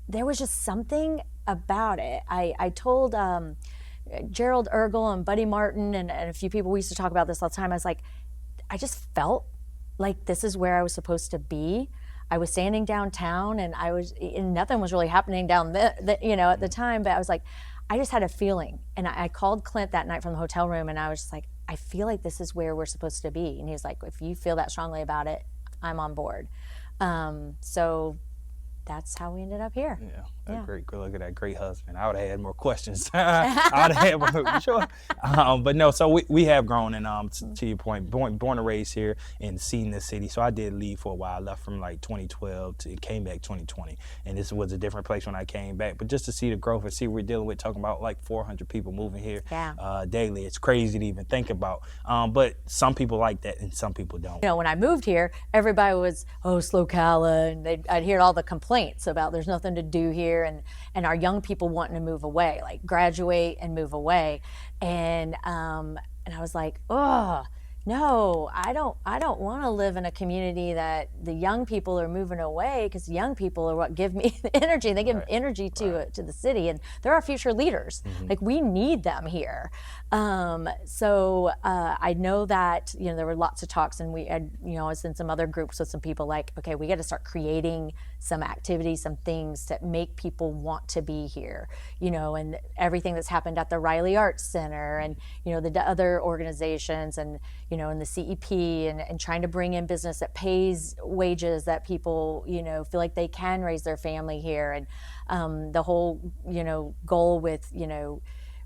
there was just something about it. I told Gerald Ergel and Buddy Martin and a few people, we used to talk about this all the time. I was like, I just felt like this is where I was supposed to be. I was standing downtown, and nothing was really happening down at the time, but I was like, I just had a feeling. And I called Clint that night from the hotel room, and I was just like, I feel like this is where we're supposed to be. And he was like, if you feel that strongly about it, I'm on board. So that's how we ended up here. Yeah. Great. Look at that great husband. I would have had more questions. I would have had more, sure. But no, so we have grown, and to your point, born and raised here and seen this city. So I did leave for a while. I left from like 2012 to came back 2020, and this was a different place when I came back. But just to see the growth and see what we're dealing with, talking about like 400 people moving here daily. It's crazy to even think about. But some people like that, and some people don't. When I moved here, everybody was, slow Cala, and I'd hear all the complaints about there's nothing to do here, and our young people wanting to move away, like graduate and move away, and I was like, no, I don't want to live in a community that the young people are moving away, because young people are what give me the energy. They give energy to the city, and they're our future leaders. Like, we need them here. So I know that there were lots of talks, and we had I was in some other groups with some people like, okay, we got to start creating some activities, some things that make people want to be here. And everything that's happened at the Riley Arts Center, and the other organizations, and and the CEP, and trying to bring in business that pays wages that people, feel like they can raise their family here. And the whole, goal with,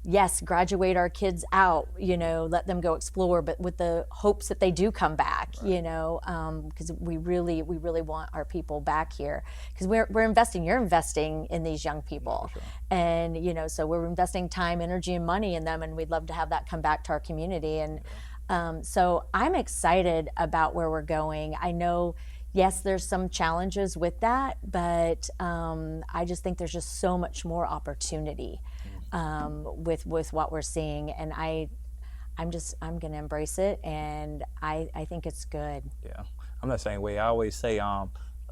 yes, graduate our kids out, let them go explore, but with the hopes that they do come back, because we really want our people back here, because we're investing, you're investing in these young people. Yeah, sure. And, so we're investing time, energy, and money in them, and we'd love to have that come back to our community. And so I'm excited about where we're going. I know, yes, there's some challenges with that, but I just think there's just so much more opportunity with what we're seeing, and I'm going to embrace it, and I think it's good. Yeah, I'm the same way. I always say,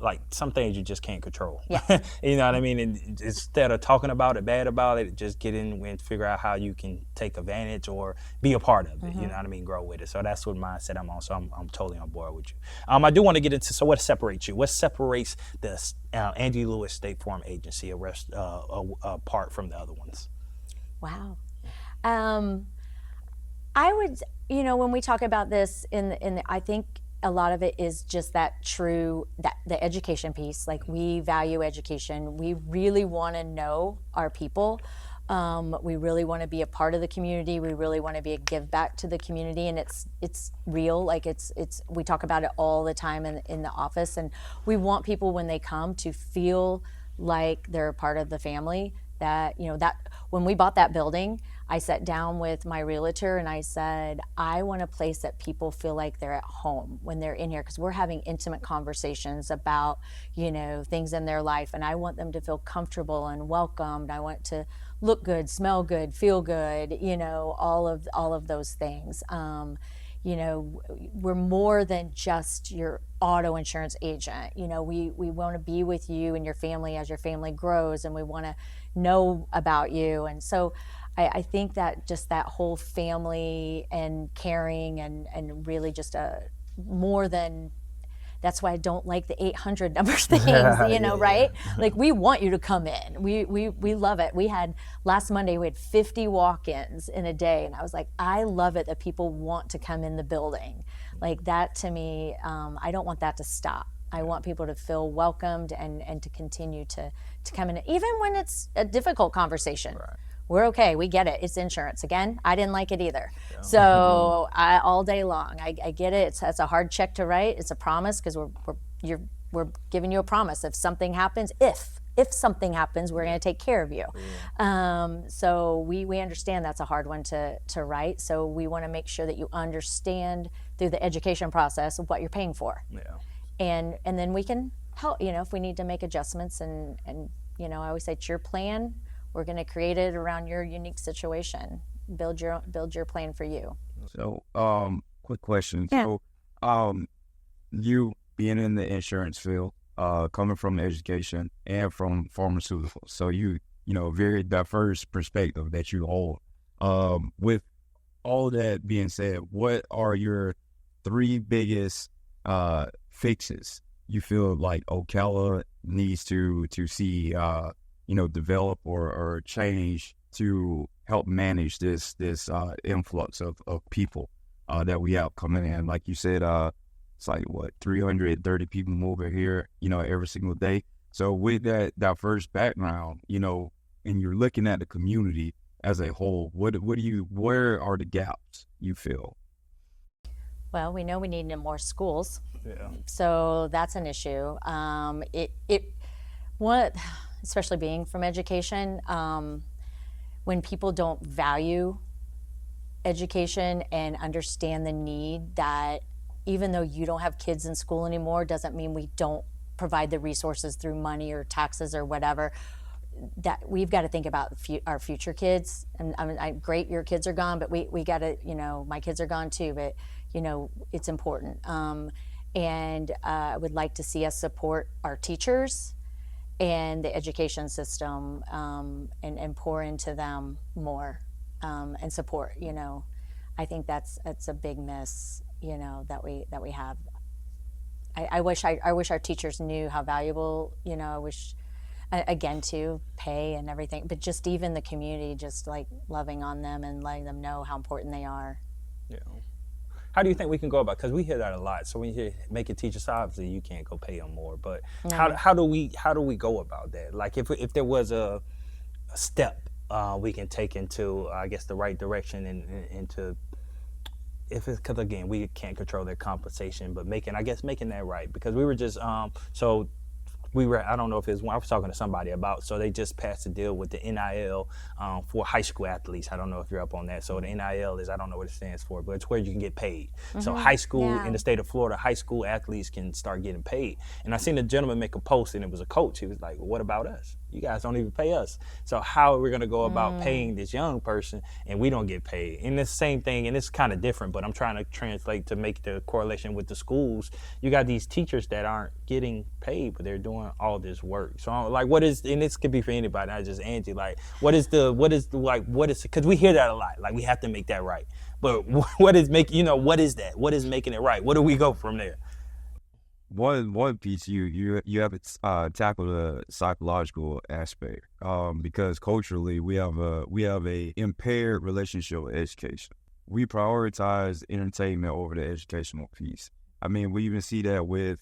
like, some things you just can't control. Yeah. You know what I mean? And instead of talking about it, bad about it, just get in and figure out how you can take advantage or be a part of it. You know what I mean? Grow with it. So that's what mindset I'm on. So I'm totally on board with you. I do want to get into, so what separates you? What separates the Angie Lewis State Farm Agency apart from the other ones? Wow. I would, when we talk about this I think a lot of it is just that the education piece. Like, we value education. We really want to know our people. We really want to be a part of the community. We really want to be a give back to the community, and it's real. Like, we talk about it all the time in the office, and we want people when they come to feel like they're a part of the family. That that when we bought that building, I sat down with my realtor and I said, I want a place that people feel like they're at home when they're in here, because we're having intimate conversations about, things in their life, and I want them to feel comfortable and welcomed. I want to look good, smell good, feel good, all of those things. We're more than just your auto insurance agent. We want to be with you and your family as your family grows, and we want to know about you. And so I think that just that whole family and caring and really just more than, that's why I don't like the 800 numbers things, right? Like, we want you to come in. We love it. Last Monday, we had 50 walk-ins in a day, and I was like, I love it that people want to come in the building. Like, that to me, I don't want that to stop. I want people to feel welcomed and to continue to come in, even when it's a difficult conversation. Right. We're okay. We get it. It's insurance. Again, I didn't like it either. Yeah. So all day long, I get it. It's a hard check to write. It's a promise, because you're we're giving you a promise. If something happens, if something happens, we're going to take care of you. So we understand that's a hard one to write. So we want to make sure that you understand through the education process of what you're paying for. And then we can help, if we need to make adjustments and I always say it's your plan. We're going to create it around your unique situation. Build your plan for you. So, quick question. Yeah. So, you being in the insurance field, coming from education and from pharmaceuticals, so very diverse perspective that you hold. With all that being said, what are your 3 biggest fixes you feel like Ocala needs to see develop or change to help manage this influx of people that we have coming in? Like you said, it's like 330 people moving here, every single day. So with that diverse background, and you're looking at the community as a whole, where are the gaps you feel? Well, we know we need more schools. Yeah. So that's an issue. Especially being from education, when people don't value education and understand the need, that even though you don't have kids in school anymore, doesn't mean we don't provide the resources through money or taxes or whatever. That we've got to think about our future kids. And great, your kids are gone, but we got to, my kids are gone too, but it's important. And I would like to see us support our teachers and the education system, and pour into them more, and support. I think that's a big miss, that we have. I wish our teachers knew how valuable. I wish, again, to pay and everything, but just even the community, just like loving on them and letting them know how important they are. Yeah. How do you think we can go about? Because we hear that a lot. So when you hear making teachers, obviously you can't go pay them more. But how do we go about that? Like if there was a step we can take into, I guess, the right direction and into, because again, we can't control their compensation, but making that right. Because we were just I don't know if it's one I was talking to somebody about. So they just passed a deal with the NIL for high school athletes. I don't know if you're up on that. So the NIL is, I don't know what it stands for, but it's where you can get paid. So high school in the state of Florida, high school athletes can start getting paid. And I seen a gentleman make a post, and it was a coach. He was like, well, what about us? You guys don't even pay us. So how are we going to go about paying this young person and we don't get paid? And it's the same thing, and it's kind of different, but I'm trying to translate to make the correlation with the schools. You got these teachers that aren't getting paid, but they're doing all this work. So I'm like, what is, and this could be for anybody, not just Angie, like, because we hear that a lot, like we have to make that right. But what is making that? What is making it right? Where do we go from there? One piece you have tackled the psychological aspect, because culturally we have a impaired relationship with education. We prioritize entertainment over the educational piece. I mean, we even see that with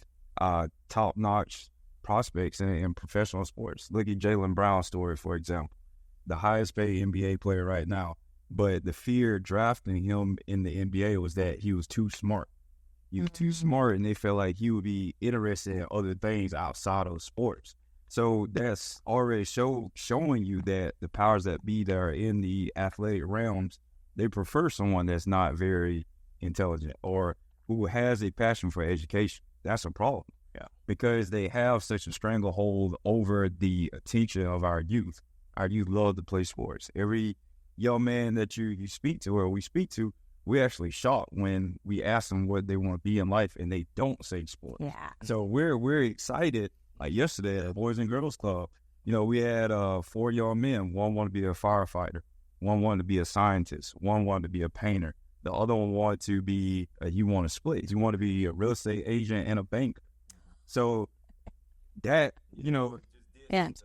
top-notch prospects in professional sports. Look at Jaylen Brown's story, for example, the highest paid NBA player right now. But the fear drafting him in the NBA was that he was too smart. He was too smart, and they felt like he would be interested in other things outside of sports. So that's already showing you that the powers that be that are in the athletic realms, they prefer someone that's not very intelligent or who has a passion for education. That's a problem. Yeah. Because they have such a stranglehold over the attention of our youth. Our youth love to play sports. Every young man that you speak to or we speak to, we're actually shocked when we ask them what they want to be in life and they don't say sports. Yeah. So we're excited. Like yesterday at the Boys and Girls Club, we had 4 young men. One wanted to be a firefighter. One wanted to be a scientist. One wanted to be a painter. The other one wanted to be, you want to split. You want to be a real estate agent and a banker. So that, that's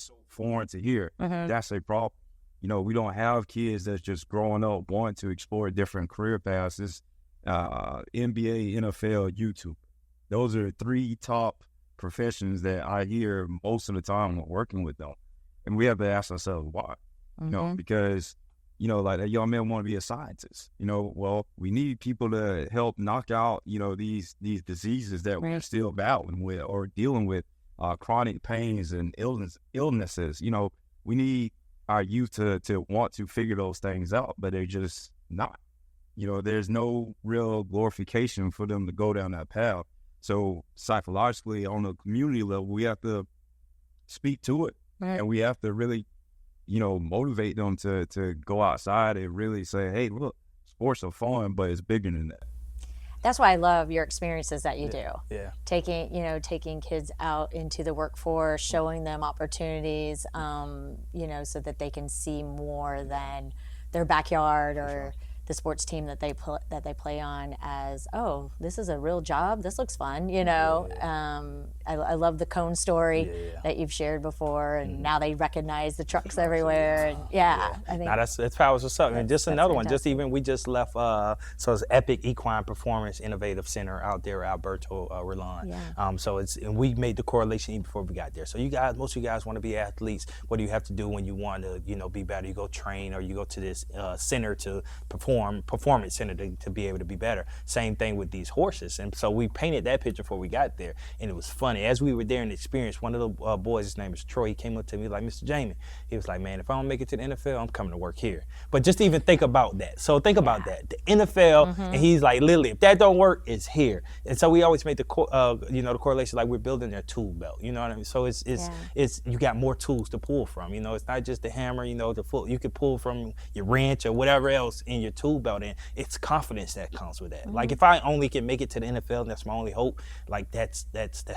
so foreign to hear. That's a problem. We don't have kids that's just growing up wanting to explore different career paths. It's NBA, NFL, YouTube. Those are 3 top professions that I hear most of the time when working with them. And we have to ask ourselves why. Because like a young man want to be a scientist. Well, we need people to help knock out, these diseases that we're still battling with or dealing with, chronic pains and illnesses. We need our youth to want to figure those things out, but they're just not. There's no real glorification for them to go down that path. So psychologically, on a community level, we have to speak to it, and we have to really, motivate them to go outside and really say, hey, look, sports are fun, but it's bigger than that. That's why I love your experiences that you do. Yeah. Taking kids out into the workforce, showing them opportunities, so that they can see more than their backyard or the sports team that they play on as, oh, this is a real job. This looks fun. I love the cone story that you've shared before, and now they recognize the trucks everywhere. And I think that's powerful. What's up? And just another one. We just left. So it's Epic Equine Performance Innovative Center out there, Alberto Rolland. And we made the correlation even before we got there. So most of you guys want to be athletes. What do you have to do when you want to, be better? You go train, or you go to this center to performance center to be able to be better. Same thing with these horses. And so we painted that picture before we got there, and it was funny. As we were there in the experience, one of the boys, his name is Troy, he came up to me like, Mr. Jamie, he was like, man, if I don't make it to the NFL, I'm coming to work here. But just even think about that. So think about that. The NFL, and he's like, literally, if that don't work, it's here. And so we always made the correlation, like we're building their tool belt. You know what I mean? So it's you got more tools to pull from. It's not just the hammer. The foot. You can pull from your wrench or whatever else in your tool belt. And it's confidence that comes with that. Like if I only can make it to the NFL, and that's my only hope. Like that's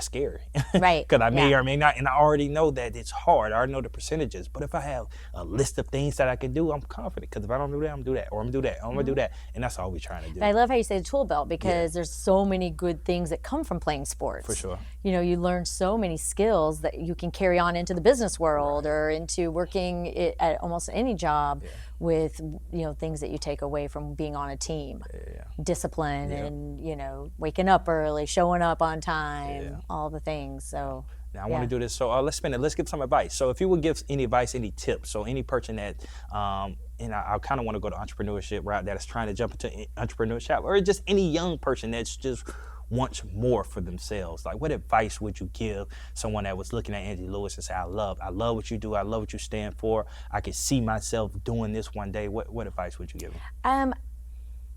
scary. Right. Because I may or may not, and I already know that it's hard. I already know the percentages. But if I have a list of things that I can do, I'm confident. Because if I don't do that, I'm gonna do that, or I'm gonna do that, or I'm gonna do that, and that's all we're trying to do. But I love how you say the tool belt, because there's so many good things that come from playing sports. For sure. You learn so many skills that you can carry on into the business world or into working at almost any job with things that you take away from being on a team. Discipline and waking up early, showing up on time, all the things. So now I want to do this. So let's give some advice. So if you would give any advice, any tips, so any person that and I kind of want to go to entrepreneurship route, that is trying to jump into entrepreneurship, or just any young person that's just wants more for themselves. Like, what advice would you give someone that was looking at Angie Lewis and say, I love what you do, I love what you stand for, I could see myself doing this one day? What advice would you give them?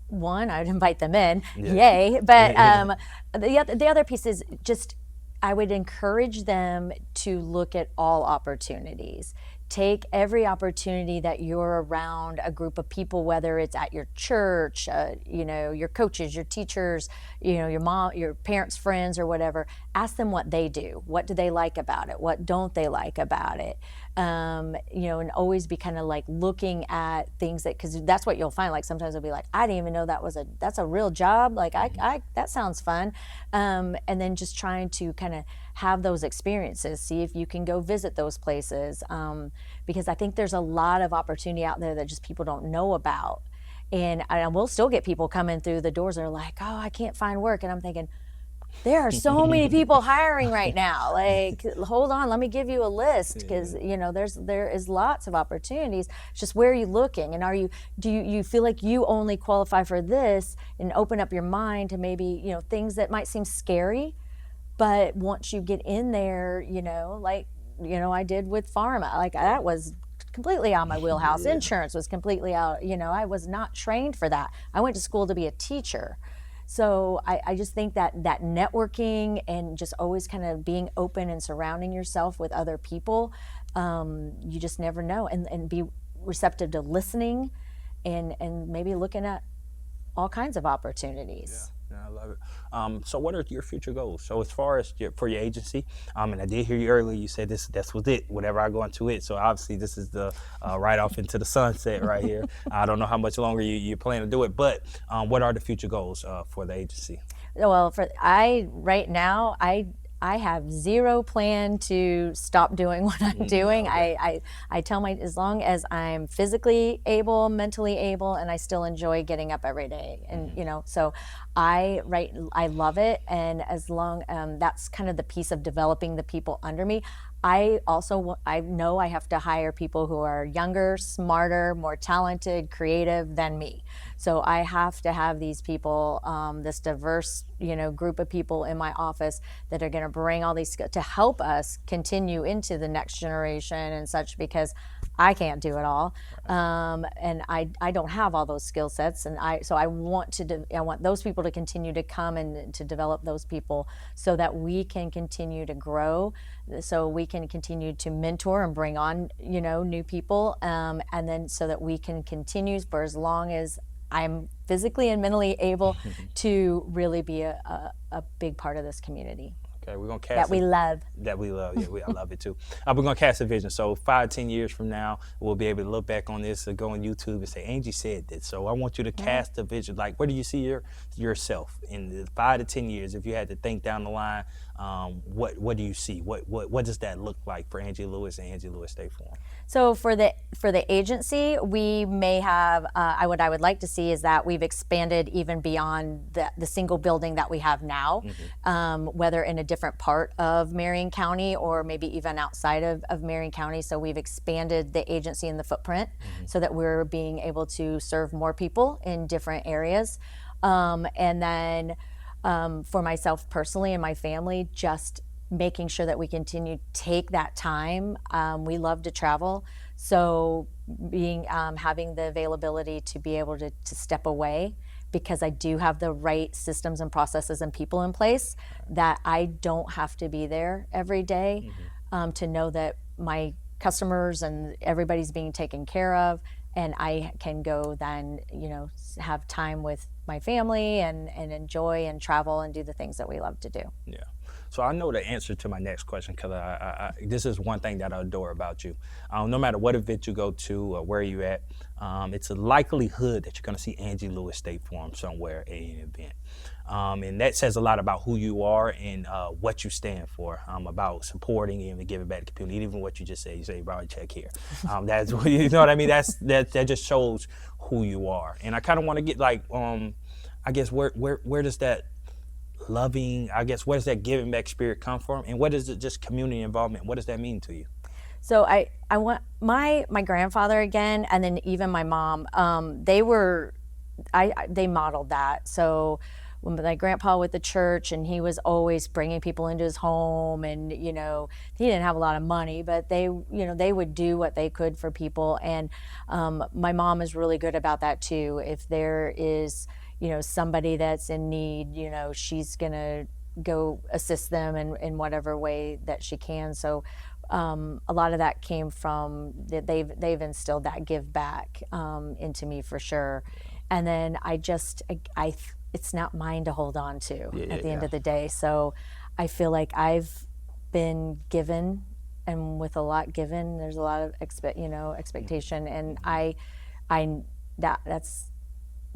One, I'd invite them in, yay. But the other piece is just, I would encourage them to look at all opportunities. Take every opportunity that you're around a group of people, whether it's at your church, your coaches, your teachers, your mom, your parents' friends, or whatever. Ask them what they do. What do they like about it? What don't they like about it? And always be kind of like looking at things because that's what you'll find. Like sometimes they'll be like, I didn't even know that's a real job. Like I that sounds fun. And then just trying to kind of have those experiences, see if you can go visit those places. Because I think there's a lot of opportunity out there that just people don't know about. And we'll still get people coming through the doors that are like, oh, I can't find work. And I'm thinking, there are so many people hiring right now. Like, hold on, let me give you a list, because there is lots of opportunities. It's just, where are you looking, and do you feel like you only qualify for this, and open up your mind to maybe things that might seem scary, but once you get in there, I did with pharma, like that was completely out of my wheelhouse. Insurance was completely out. I was not trained for that. I went to school to be a teacher. So I just think that networking and just always kind of being open and surrounding yourself with other people, you just never know. And be receptive to listening and maybe looking at all kinds of opportunities. I love it. So what are your future goals? So as far as for your agency, and I did hear you earlier, you said that's was it, whatever I go into it. So obviously this is the right off into the sunset right here. I don't know how much longer you plan to do it, but what are the future goals for the agency? Well, right now, I have zero plan to stop doing what I'm doing. Okay. I tell as long as I'm physically able, mentally able, and I still enjoy getting up every day. And, so I love it. And as long, that's kind of the piece of developing the people under me. I also I know I have to hire people who are younger, smarter, more talented, creative than me. So I have to have these people, this diverse, group of people in my office that are going to bring all these skills to help us continue into the next generation and such, because I can't do it all, and I don't have all those skill sets, and I want I want those people to continue to come and to develop those people so that we can continue to grow, so we can continue to mentor and bring on new people, and then so that we can continue for as long as I'm physically and mentally able to really be a big part of this community. Okay, we're gonna cast that we love. That we love, yeah, I love it too. We're gonna cast a vision. So 5-10 years from now, we'll be able to look back on this and go on YouTube and say, Angie said this. So I want you to cast a vision. Like, where do you see yourself in the 5 to 10 years? If you had to think down the line, what do you see? What does that look like for Angie Lewis and Angie Lewis State Farm? So for the agency, we may have, what I would like to see is that we've expanded even beyond the single building that we have now, whether in a different part of Marion County or maybe even outside of Marion County. So we've expanded the agency and the footprint so that we're being able to serve more people in different areas. And then for myself personally and my family, just making sure that we continue to take that time. We love to travel, so having the availability to be able to step away, because I do have the right systems and processes and people in place that I don't have to be there every day, to know that my customers and everybody's being taken care of, and I can go then, have time with my family and enjoy and travel and do the things that we love to do. Yeah. So I know the answer to my next question, because this is one thing that I adore about you. No matter what event you go to or where you at, it's a likelihood that you're going to see Angie Lewis State Farm somewhere at an event. And that says a lot about who you are and what you stand for, about supporting and giving back to the community. Even what you just said, you say, "Bro, check here." That's you know what I mean. That just shows who you are. And I kind of want to get I guess where does that loving, where does that giving back spirit come from, and what is it, just community involvement? What does that mean to you? So I want my grandfather again, and then even my mom. They modeled that. So when my grandpa with the church, and he was always bringing people into his home, and he didn't have a lot of money, but they would do what they could for people. And my mom is really good about that too. If there is somebody that's in need, she's gonna go assist them in whatever way that she can. So a lot of that came from that they've instilled that give back into me for sure. And then it's not mine to hold on to at the end of the day. So I feel like I've been given, and with a lot given, there's a lot of expectation, and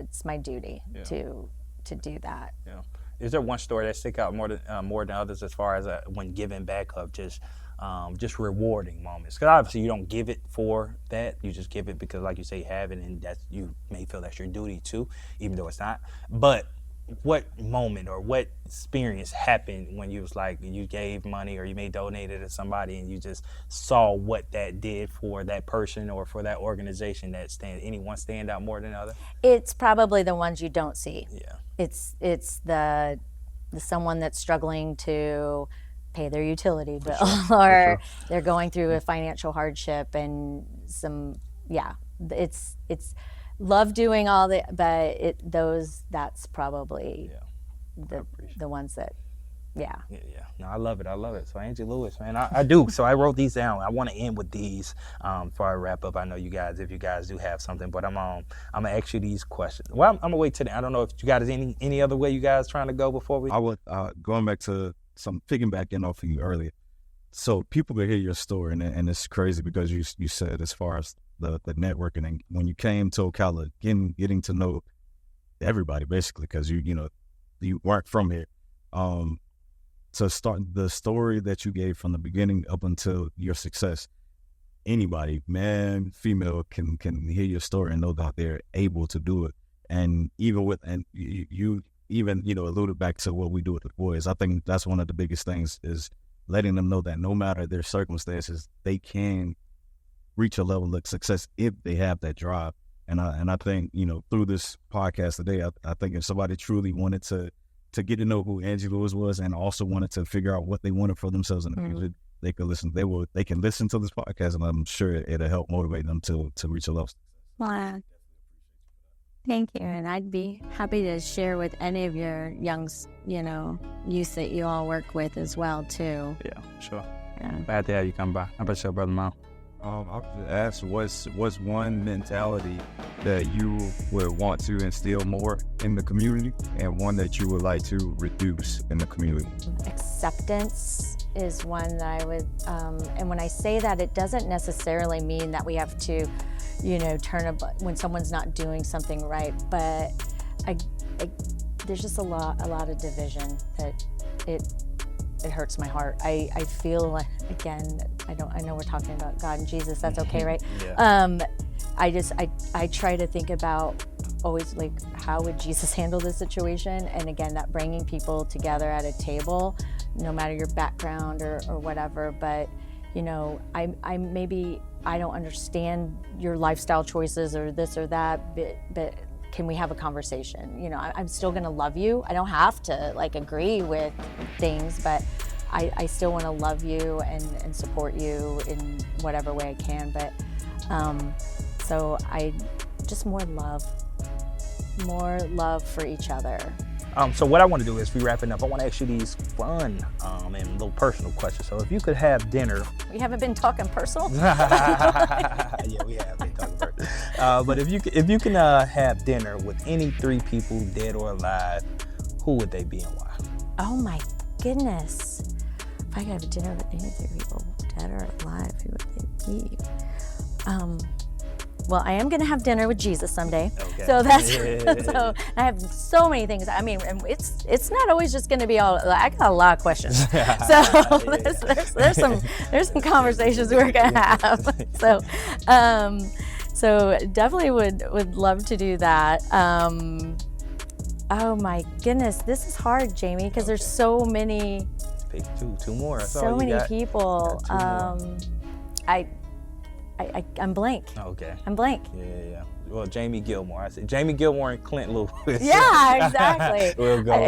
it's my duty to do that. Yeah. Is there one story that sticks out more than others as far as when giving back, of just rewarding moments? Because obviously you don't give it for that. You just give it because, like you say, you have it, and that you may feel that's your duty too, even though it's not. But what moment or what experience happened when you was like, you gave money or you may donate it to somebody, and you just saw what that did for that person or for that organization? Anyone stand out more than other? It's probably the ones you don't see. Yeah. It's the someone that's struggling to pay their utility bill, or they're going through a financial hardship, and it's love doing all the, but that's probably the ones that, Yeah. No, I love it. So Angie Lewis, man, I do. So I wrote these down. I want to end with these before I wrap up. I know you guys, if you guys do have something, but I'm gonna ask you these questions. Well, I'm gonna wait till the end. I don't know if you guys any other way you guys trying to go before we. I would going back to some piggybacking off of you earlier. So people could hear your story, and it's crazy because you said as far as the networking, and when you came to Ocala, getting to know everybody basically, because you weren't from here. To start the story that you gave from the beginning up until your success, anybody, man, female, can hear your story and know that they're able to do it. And even you even alluded back to what we do with the boys. I think that's one of the biggest things is letting them know that no matter their circumstances, they can reach a level of success if they have that drive. And I think, through this podcast today, I think if somebody truly wanted to get to know who Angie Lewis was and also wanted to figure out what they wanted for themselves in the future, they could listen. They can listen to this podcast, and I'm sure it'll help motivate them to reach a level. Wow. Thank you. And I'd be happy to share with any of your youth that you all work with as well, too. Yeah, sure. Yeah. Glad to have you come by. How about your brother, Mom? I was just asked, what's one mentality that you would want to instill more in the community, and one that you would like to reduce in the community? Acceptance is one that I would, and when I say that, it doesn't necessarily mean that we have to, when someone's not doing something right, but there's just a lot of division that it hurts my heart. I feel like, again, I know we're talking about God and Jesus, that's okay, right? Yeah. I try to think about always, like, how would Jesus handle this situation? And again, that bringing people together at a table, no matter your background or whatever, but I don't understand your lifestyle choices or this or that, but can we have a conversation? I'm still gonna love you. I don't have to agree with things, but I still wanna love you and support you in whatever way I can. But so I just more love for each other. So what I want to do is, we wrapping up, I want to ask you these fun and a little personal questions. So if you could have dinner. We haven't been talking personal. Yeah, we have been talking personal. But if you can have dinner with any 3 people, dead or alive, who would they be and why? Oh my goodness. If I could have dinner with any 3 people, dead or alive, who would they be? Well, I am going to have dinner with Jesus someday. Okay. So that's so I have so many things. I mean, it's not always just going to be all. I got a lot of questions. So there's some conversations we're going to have. So definitely would love to do that. Oh my goodness, this is hard, Jamie, because there's so many. Pick two more. That's so many got. people. I'm blank. Okay. I'm blank. Yeah. Well, Jamie Gilmore. I said Jamie Gilmore and Clint Lewis. Yeah, exactly. We'll go.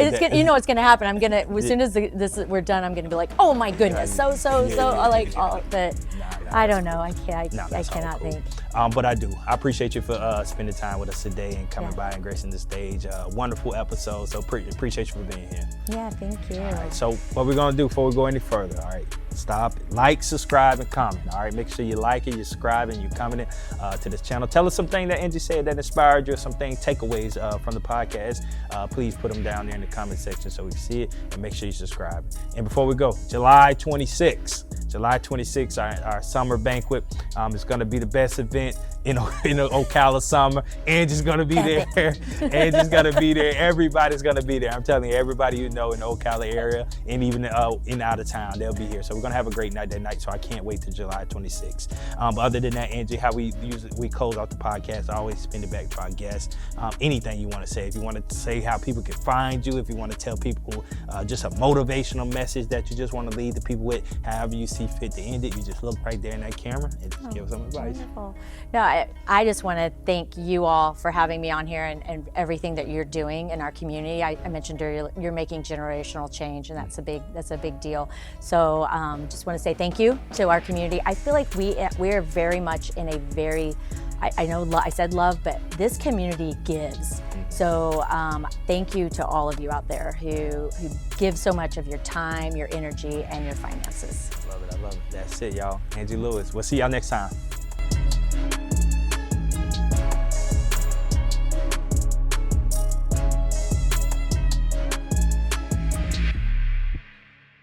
What's gonna happen? I'm gonna, as soon as we're done, I'm gonna be like, oh my goodness, but I don't know. I cannot think. But I do. I appreciate you for spending time with us today and coming by and gracing the stage. Wonderful episode. So appreciate you for being here. Yeah, thank you. All right. So what we're gonna do before we go any further? All right. Stop, like, subscribe, and comment. All right. Make sure you like it, you subscribe, and you comment to this channel. Tell us something that Angie said that inspired you, or something takeaways from the podcast. Please put them down there in the comment section so we can see it, and make sure you subscribe. And before we go, July 26th, our summer banquet. It's going to be the best event in Ocala summer. Angie's going to be there. Angie's going to be there. Everybody's going to be there. I'm telling you, everybody in the Ocala area and even in out of town, they'll be here. So we're going to have a great night that night. So I can't wait till July 26th. But other than that, Angie, how we close out the podcast, I always spin it back to our guests. Anything you want to say, if you want to say how people can find you, if you want to tell people just a motivational message that you just want to leave the people with, however you see fit to end it, you just look right there in that camera and just give some advice. Wonderful. No, I just want to thank you all for having me on here and everything that you're doing in our community. I mentioned earlier, you're making generational change, and that's a big deal. So just want to say thank you to our community. I feel like we're very much in a very, I know I said love, but this community gives. So thank you to all of you out there who give so much of your time, your energy, and your finances. I love it. That's it, y'all. Angie Lewis. We'll see y'all next time.